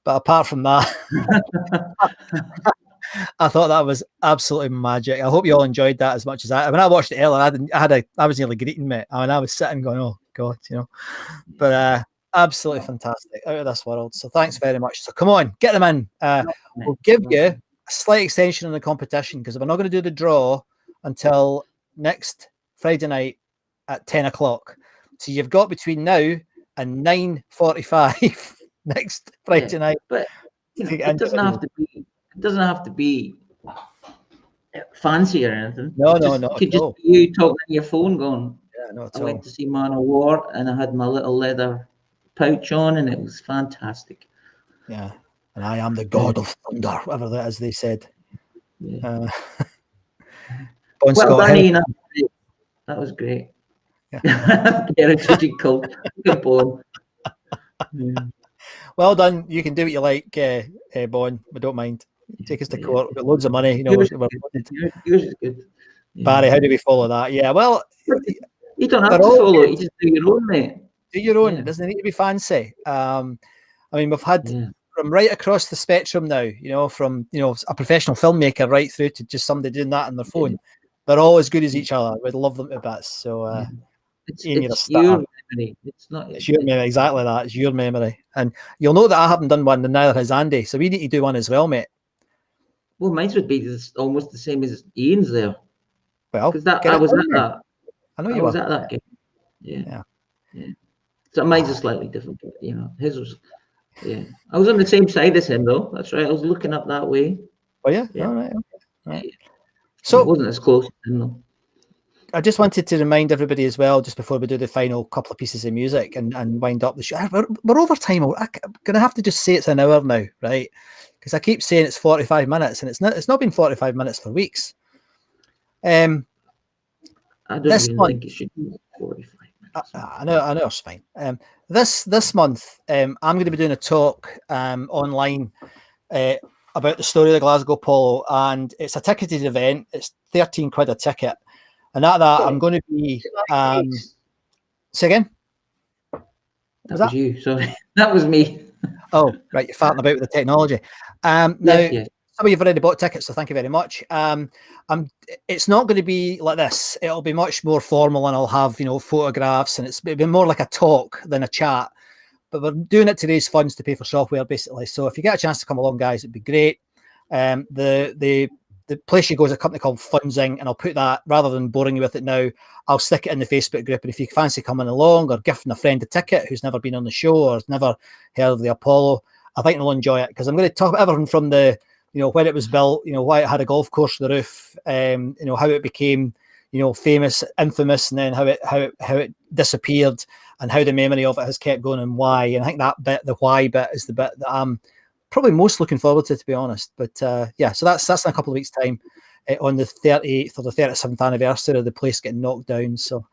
apart from that, I thought that was absolutely magic. I hope you all enjoyed that as much as I. When I watched it earlier, I was nearly greeting, mate. I mean, I was sitting going, "Oh God," you know. But absolutely fantastic, out of this world. So thanks very much. So come on, get them in. We'll give you a slight extension on the competition because we're not going to do the draw until next Friday night at 10 o'clock. So you've got between now and 9:45 next Friday night. But you know, it doesn't have to be. It doesn't have to be fancy or anything. No, it could just be you talking on your phone going, yeah, not I at all. went to see Man of War and I had my little leather pouch on and it was fantastic. Yeah. And I am the god of thunder, whatever that is they said. Yeah. Bon Well Scott, done, Ian. That was great. Yeah. Heritage cult. Good one. Yeah. Well done. You can do what you like, Bon. We don't mind. Take us to court. We've got loads of money. You know, Yours is good. Yeah. Barry, how do we follow that? Yeah, well, you don't have to follow it. You just do your own, mate. Do your own. Yeah. It doesn't need to be fancy. I mean, we've had from right across the spectrum now, you know, from, you know, a professional filmmaker right through to just somebody doing that on their phone. Yeah. They're all as good as each other. We'd love them to bits. So, it's your memory. It's your memory. Exactly that. It's your memory. And you'll know that I haven't done one, and neither has Andy. So we need to do one as well, mate. Well, mine would be almost the same as Ian's there. Well, because I was at that. I know you was were at that game. Yeah. So mine's are slightly different, but you know, his was. Yeah, I was on the same side as him, though. That's right. I was looking up that way. Oh yeah. Yeah. All right. Okay. Right. So it wasn't as close to him, though. I just wanted to remind everybody as well, just before we do the final couple of pieces of music and wind up the show. We're over time. I'm going to have to just say it's an hour now, right? Because I keep saying it's 45 minutes, and it's not been 45 minutes for weeks. I don't really think it should be 45 minutes. I know it's fine. This month, I'm going to be doing a talk online about the story of the Glasgow Apollo, and it's a ticketed event. It's 13 quid a ticket. And at that, I'm going to be... say again? That was you, sorry. That was me. Oh, right, you're farting about with the technology. Now, some of you have already bought tickets, so thank you very much. It's not going to be like this. It'll be much more formal, and I'll have, you know, photographs, and it'll be more like a talk than a chat. but we're doing it to raise funds to pay for software, basically. So if you get a chance to come along, guys, it'd be great. The place you go is a company called Funzing, and I'll put that, rather than boring you with it now, I'll stick it in the Facebook group. And if you fancy coming along or gifting a friend a ticket who's never been on the show or has never heard of the Apollo, I think they'll enjoy it, because I'm going to talk about everything from the, when it was built, why it had a golf course on the roof, how it became, famous, infamous, and then how it disappeared, and how the memory of it has kept going, and why. And I think that bit, the why bit, is the bit that I'm probably most looking forward to be honest. But so that's in a couple of weeks' time, on the 38th or the 37th anniversary of the place getting knocked down. So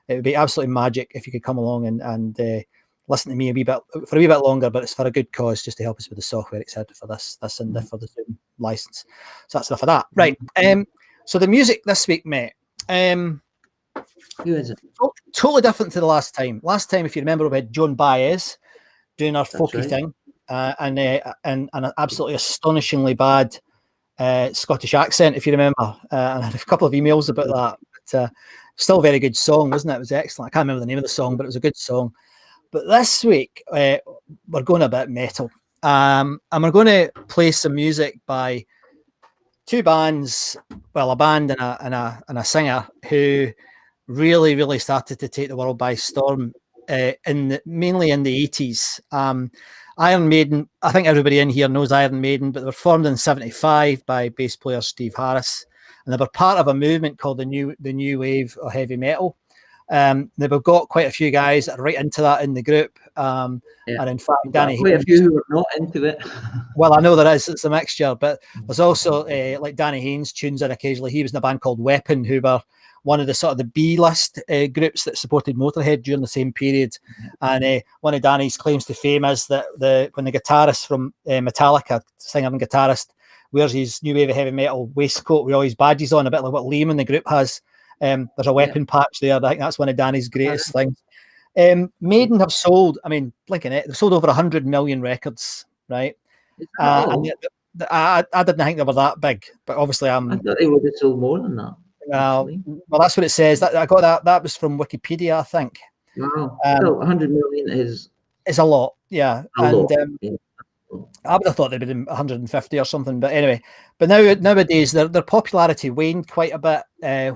it would be absolutely magic if you could come along and listen to me for a wee bit longer, but it's for a good cause, just to help us with the software, etc. for this and for the Zoom license. So that's enough of that. Right. So the music this week, mate. Who is it? Totally different to the last time. Last time, if you remember, we had Joan Baez doing our folky thing, and an absolutely astonishingly bad Scottish accent, if you remember. And I had a couple of emails about that. But still a very good song, wasn't it? It was excellent. I can't remember the name of the song, but it was a good song. But this week, we're going a bit metal. And we're going to play some music by two bands, well, a band and a singer who really, really started to take the world by storm, mainly in the 80s. Iron Maiden, I think everybody in here knows Iron Maiden, but they were formed in 75 by bass player Steve Harris. And they were part of a movement called the new wave of heavy metal. They've got quite a few guys that are right into that in the group. And in fact, Danny quite Haynes, a few who are not into it. well, I know there is. It's a mixture, but there's also like Danny Haynes tunes in occasionally. He was in a band called Weapon, who were one of the sort of the B-list groups that supported Motorhead during the same period. And one of Danny's claims to fame is that when the guitarist from Metallica, singer and guitarist, wears his new wave of heavy metal waistcoat with all his badges on, a bit like what Liam in the group has. There's a Weapon patch there. I think that's one of Danny's greatest things. Maiden have sold, blinking it, they've sold over 100 million records, right? And I didn't think they were that big, but obviously I thought they would have sold more than that. Well, that's what it says. I got that. That was from Wikipedia, I think. Wow. So 100 million is a lot, yeah. A lot. I would have thought they'd been 150 or something, but anyway. But nowadays, their popularity waned quite a bit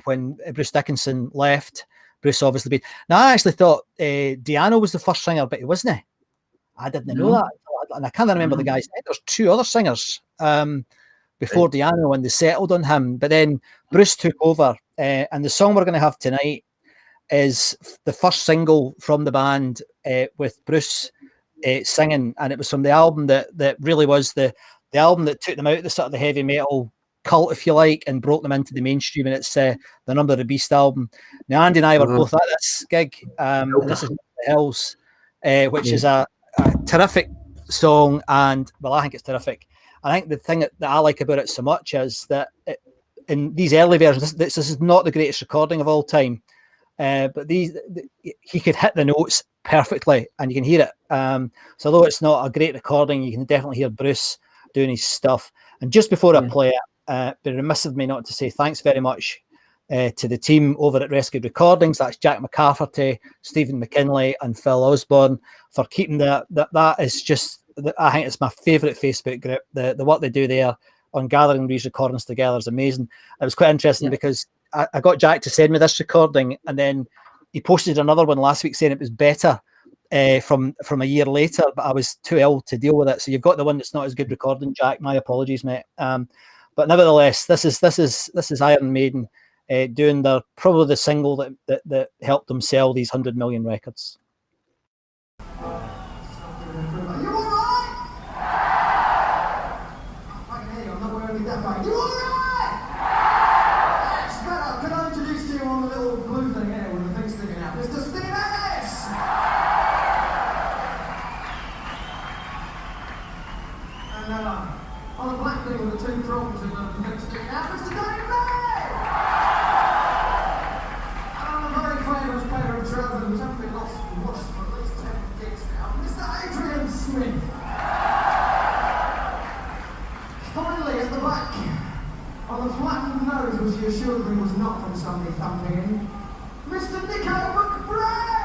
when Bruce Dickinson left. Bruce obviously been. Now, I actually thought Diano was the first singer, but he wasn't. I didn't know that, and I can't remember the guys. I think there's two other singers before Diano, and they settled on him. But then Bruce took over, and the song we're going to have tonight is the first single from the band with Bruce singing, and it was from the album that really was the album that took them out of the sort of the heavy metal cult, if you like, and brought them into the mainstream. And it's the Number of the Beast album. Now, Andy and I were both at this gig, and this is The Hills, which is a terrific song, and well, I think it's terrific. I think the thing that I like about it so much is that in these early versions, this is not the greatest recording of all time, but he could hit the notes perfectly, and you can hear it. So although it's not a great recording, you can definitely hear Bruce doing his stuff. And just before I play it, be remiss of me not to say thanks very much to the team over at Rescued Recordings. That's Jack McCafferty, Stephen McKinley, and Phil Osborne for keeping that is just. I think it's my favourite Facebook group. The work they do there on gathering these recordings together is amazing. It was quite interesting because I got Jack to send me this recording, and then he posted another one last week saying it was better from a year later, but I was too ill to deal with it. So you've got the one that's not as good recording, Jack. My apologies, mate. But nevertheless, this is Iron Maiden doing probably the single that helped them sell these 100 million records. On the black thing with the two prongs and the thing sticking out, Mr. Danny May! And on a very famous pair of trousers which haven't been lost and washed for at least 10 gigs now, Mr. Adrian Smith! Finally, at the back, on the flattened nose which he assured me was not from Sunday thumping, Mr. Nico McBrae!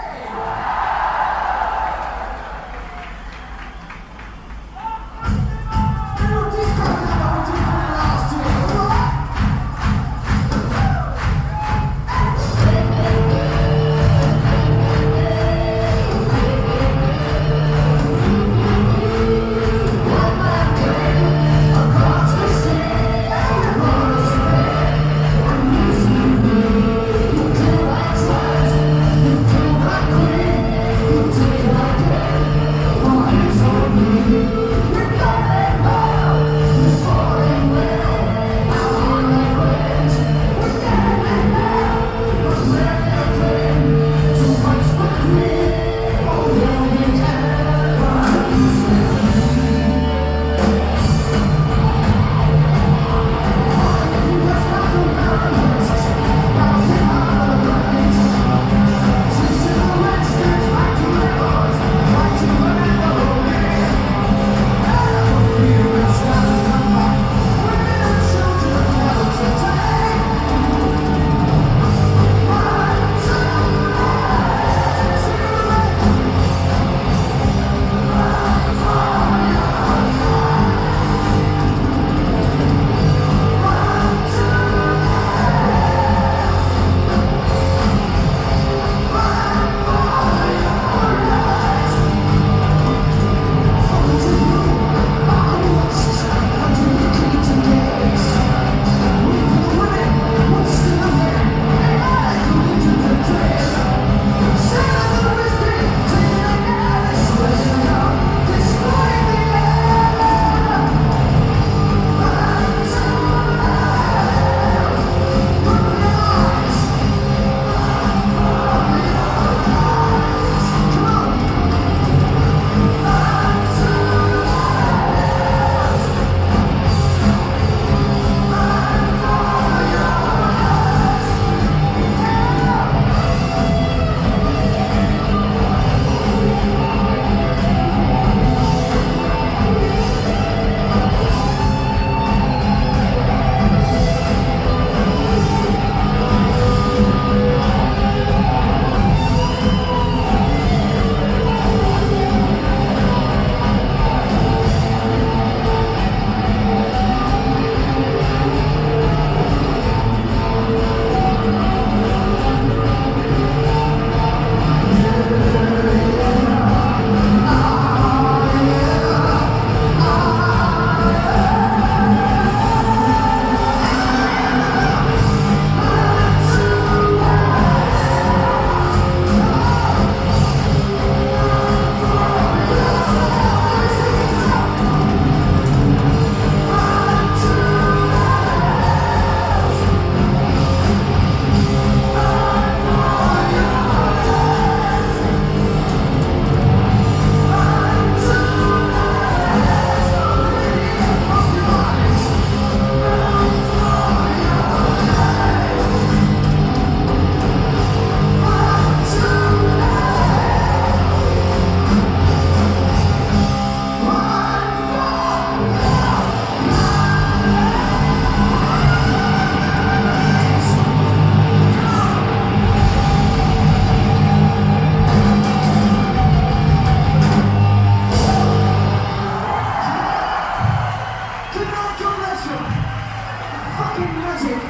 Magic.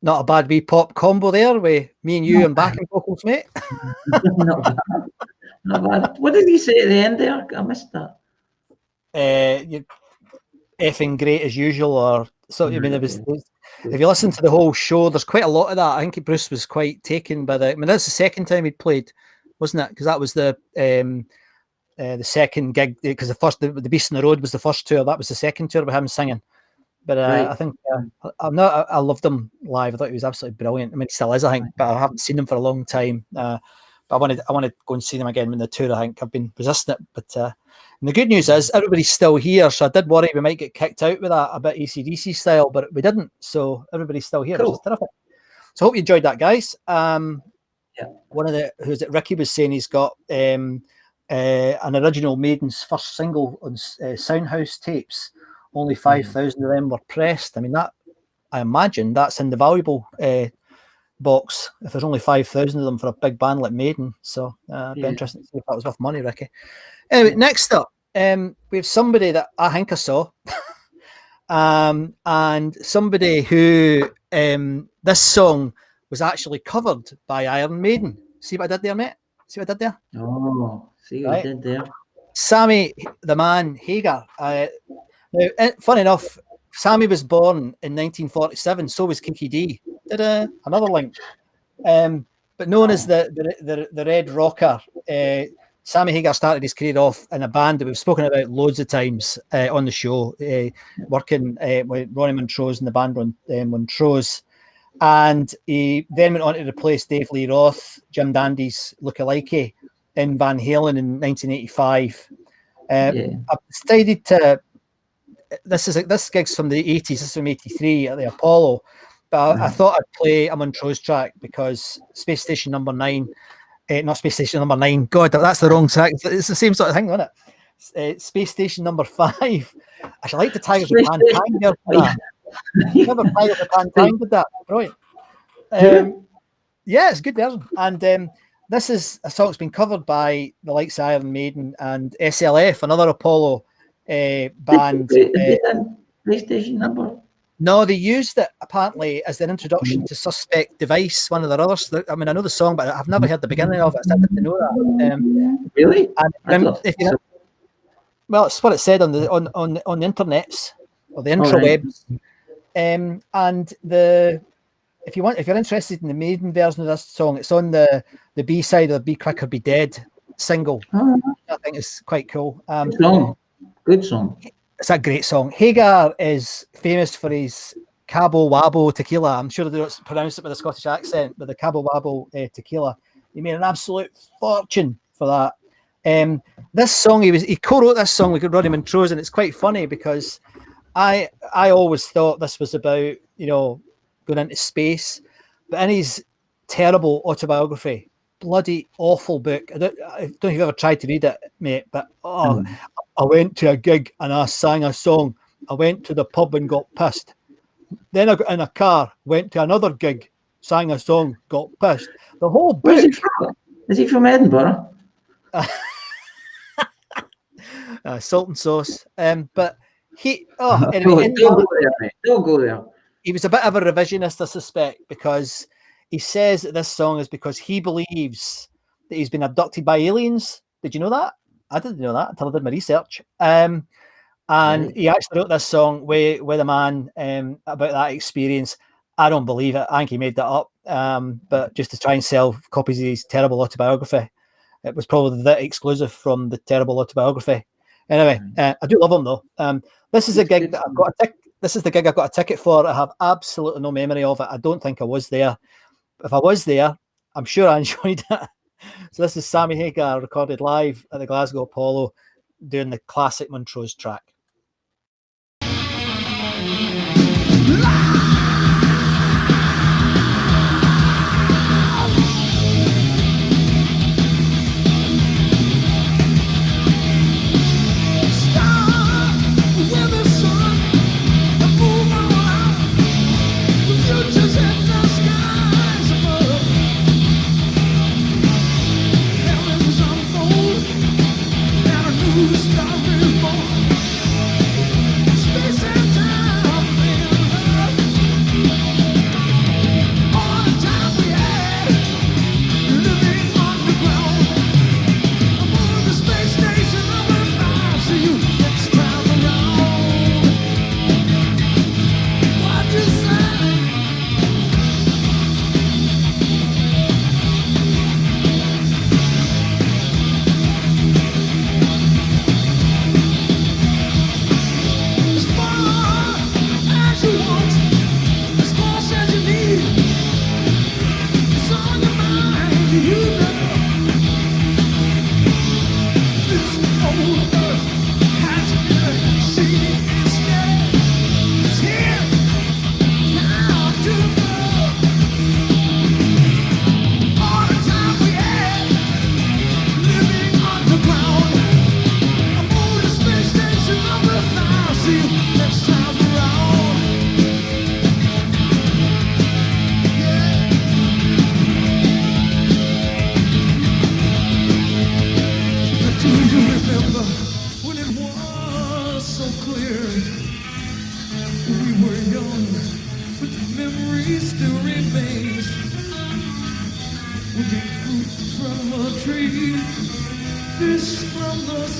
Not a bad wee pop combo there with me and you and backing vocals, mate. Not bad. Not bad. What did he say at the end there? I missed that. You're effing great as usual, or so. I mean, if you listen to the whole show, there's quite a lot of that. I think Bruce was quite taken by the. I mean, that's the second time he'd played, wasn't it? Because that was the second gig. Because the Beast in the Road was the first tour. That was the second tour with him singing. But Right. I think I loved him live. I thought he was absolutely brilliant. I mean, he still is, I think, but I haven't seen him for a long time. But I want to go and see them again when the tour. I think I've been resisting it. But and the good news is everybody's still here. So I did worry we might get kicked out with that a bit AC/DC style, but we didn't. So everybody's still here, Cool. which is terrific. So I hope you enjoyed that, guys. Yeah. One of Ricky was saying he's got an original Maiden's first single on Soundhouse tapes. Only 5,000 of them were pressed. I mean, that I imagine that's in the valuable box if there's only 5,000 of them for a big band like Maiden. So it'd be interesting to see if that was worth money, Ricky. Anyway, next up, we have somebody that I think I saw, and somebody who this song was actually covered by Iron Maiden. See what I did there, mate? See what I did there? Oh, see what Right. you did there. Sammy the Man Hagar. Now, funny enough, Sammy was born in 1947. So was Kiki D. Another link. But known as the Red Rocker, Sammy Hagar started his career off in a band that we've spoken about loads of times on the show, working with Ronnie Montrose and the band Montrose. And he then went on to replace Dave Lee Roth, Jim Dandy's lookalike, in Van Halen in 1985. I've decided to. This gig's from the 80s. This is from 83 at the Apollo. But I thought I'd play a Montrose track because Space Station Number 9, not Space Station Number 9. God, that's the wrong track. It's the same sort of thing, isn't it? Space Station Number 5. I should like the Tigers of Pantang. Never Tigers of Pantang did that. Brilliant. Yeah, it's a good version. And this is a song that's been covered by the likes of Iron Maiden and SLF, another Apollo band. PlayStation number? No, they used it apparently as their introduction to Suspect Device, one of their others. I mean, I know the song, but I've never heard the beginning of it. So I didn't know that. Really? Well, it's what it said on the internets or the intrawebs. And if you're interested in the Maiden version of this song, it's on the B side of the Be Quick or Be Dead single. I think it's quite cool. Good song. It's a great song. Hagar is famous for his Cabo Wabo tequila. I'm sure they don't pronounce it with a Scottish accent, but the Cabo Wabo tequila. He made an absolute fortune for that. This song, he co-wrote this song with Ronnie Montrose, and it's quite funny because I always thought this was about, going into space, but in his terrible autobiography, bloody awful book. I don't know if you've ever tried to read it, mate, but I went to a gig and I sang a song. I went to the pub and got pissed. Then I got in a car, went to another gig, sang a song, got pissed. The whole book. Where's he from? Is he from Edinburgh? Salt and sauce. But he. Anyway, don't go there, mate. Don't go there. He was a bit of a revisionist, I suspect, because he says that this song is because he believes that he's been abducted by aliens. Did you know that? I didn't know that until I did my research. And he actually wrote this song with a man about that experience. I don't believe it. I think he made that up, but just to try and sell copies of his terrible autobiography. It was probably the exclusive from the terrible autobiography. Anyway, I do love him though. This is a gig that I've got This is the gig I've got a ticket for. I have absolutely no memory of it. I don't think I was there. If I was there, I'm sure I enjoyed it. So this is Sammy Hagar recorded live at the Glasgow Apollo doing the classic Montrose track. Heaven's unfold.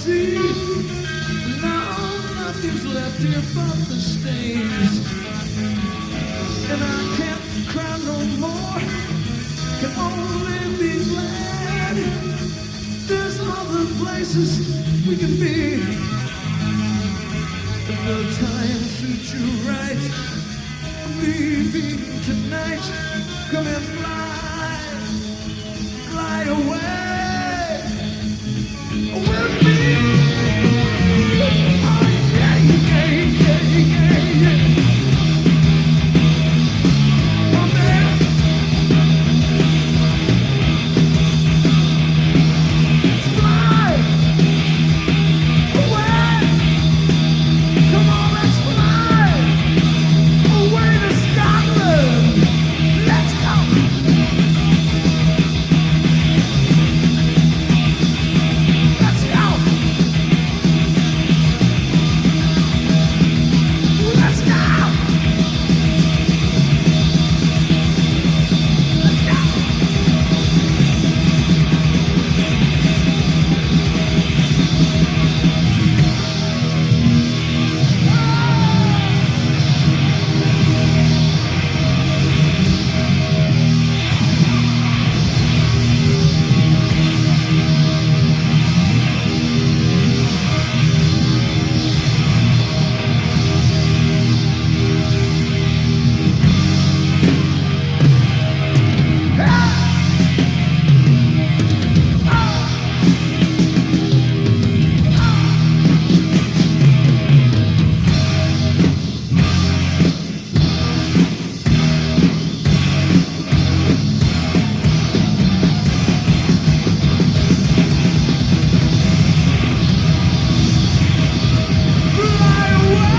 see. Now nothing's left here but the stains. And I can't cry no more, can only be glad there's other places we can be. If the time suits you right, I'm leaving tonight. Come and fly away with me. Oh, yeah, yeah, yeah, yeah, yeah. Come there. Fly away. Come on, let's fly away to Scotland. Let's go. Let's go. Let's go. Let's go. Fly away.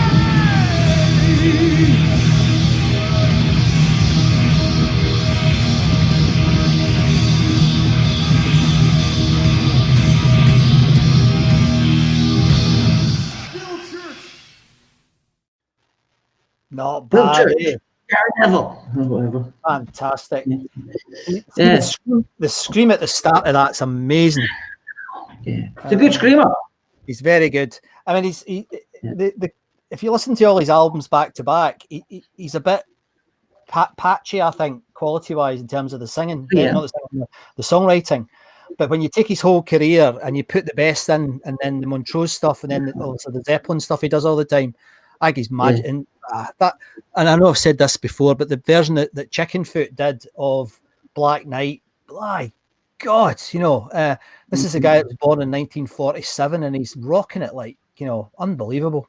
Still church. Not Bill bad. Church. Eh? Daredevil, or whatever. Fantastic. Yeah. The scream at the start of that's amazing. Yeah. It's a good screamer. He's very good. I mean, if you listen to all his albums back to back, he's a bit patchy, I think, quality wise in terms of the singing, Yeah. not the singing, the songwriting. But when you take his whole career and you put the best in, and then the Montrose stuff, and then also the Zeppelin stuff he does all the time, I think he's mad. Yeah. And and I know I've said this before, but the version that Chickenfoot did of Black Knight, my God, this is a guy that was born in 1947, and he's rocking it like, unbelievable,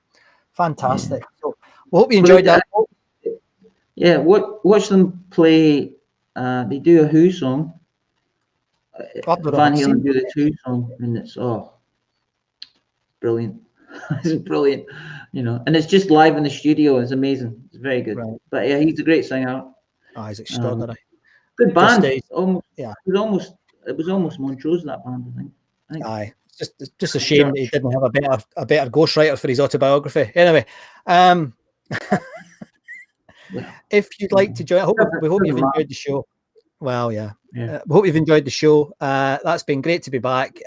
fantastic. So we hope you enjoyed that. Yeah, watch them play. They do a Who song. Van Halen do the Who song, and it's brilliant. It's brilliant, and it's just live in the studio. It's amazing. It's very good. Right. But yeah, he's a great singer. Oh, he's extraordinary. Good band. Just, Almost, yeah. It was almost Montrose, that band, I think. Aye, it's just a shame that he didn't have a better ghostwriter for his autobiography. Anyway, if you'd like to join, we hope you've enjoyed the show. Well, yeah. We hope you've enjoyed the show. That's been great to be back.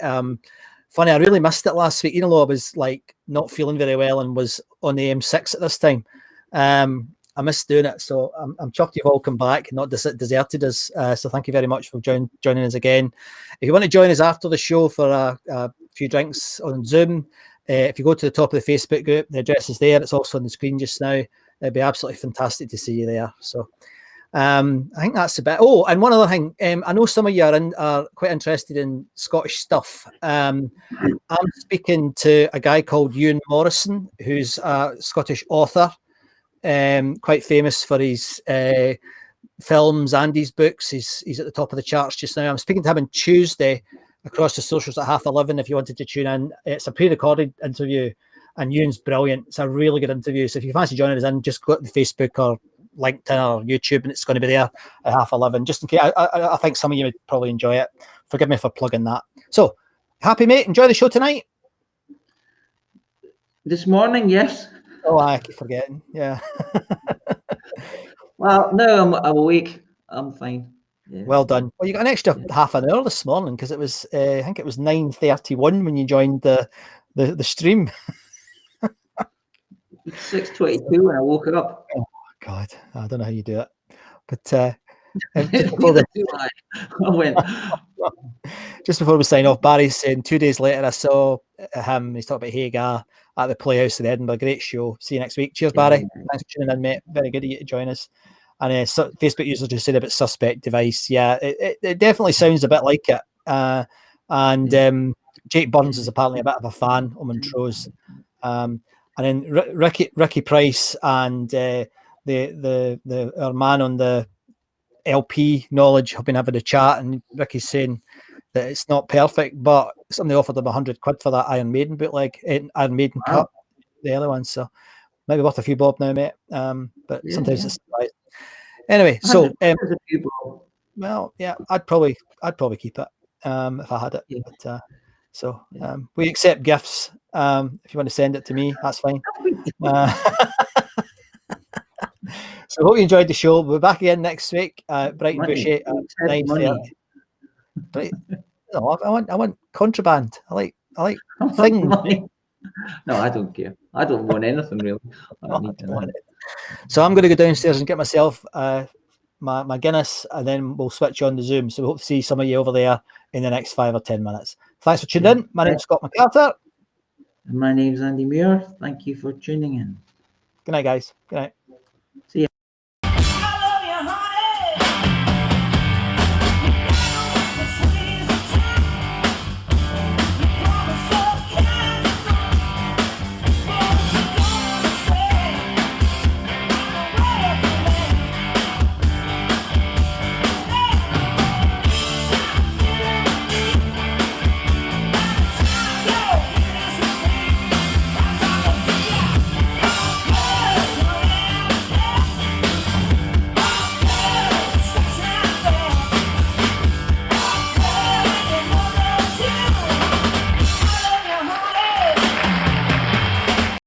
Funny, I really missed it last week. I was like not feeling very well and was on the M6 at this time. I missed doing it, so I'm chuffed you've all come back and not deserted us. So thank you very much for joining us again. If you want to join us after the show for a few drinks on Zoom, if you go to the top of the Facebook group, the address is there. It's also on the screen just now. It'd be absolutely fantastic to see you there. So I think that's a bit. Oh, and one other thing. I know some of you are quite interested in Scottish stuff. I'm speaking to a guy called Ewan Morrison, who's a Scottish author, quite famous for his films and his books. He's at the top of the charts just now. I'm speaking to him on Tuesday across the socials at 11:30 if you wanted to tune in. It's a pre-recorded interview, and Ewan's brilliant. It's a really good interview. So if you fancy joining us in, just go to the Facebook or LinkedIn or YouTube, and it's going to be there at 11:30. Just in case, I think some of you would probably enjoy it. Forgive me for plugging that. So, happy, mate? Enjoy the show tonight? This morning, yes. Oh, I keep forgetting. Yeah. Well, no, I'm awake. I'm fine. Yeah. Well done. Well, you got an extra half an hour this morning because it was, I think it was 9:31 when you joined the stream. 6:22 when I woke up. Oh God, I don't know how you do it, but just before Neither do I. I went. just before we sign off, Barry's saying 2 days later I saw him. He's talking about Hagar at the Playhouse in Edinburgh. Great show. See you next week. Cheers, Barry. Thanks for tuning in, mate. Very good of you to join us. And Facebook user just said about suspect device. Yeah, it definitely sounds a bit like it. And Jake Burns is apparently a bit of a fan of Montrose. And then Ricky Price and our man on the LP knowledge have been having a chat, and Ricky's saying that it's not perfect, but somebody offered him £100 for that Iron Maiden bootleg, Iron Maiden cut, the early one. So maybe worth a few bob now, mate. But sometimes it's right. Anyway, so well, yeah, I'd probably keep it if I had it. Yeah. But, we accept gifts. If you want to send it to me, that's fine. So hope you enjoyed the show. We'll be back again next week. Brighton Bushy at 9:30. No, I want contraband. I like things. No, I don't care. I don't want anything really. So I'm going to go downstairs and get myself my Guinness, and then we'll switch on the Zoom. So we hope to see some of you over there in the next 5 or 10 minutes. Thanks for tuning in. My name's Scott MacArthur. My name's Andy Muir. Thank you for tuning in. Good night, guys. Good night. See you.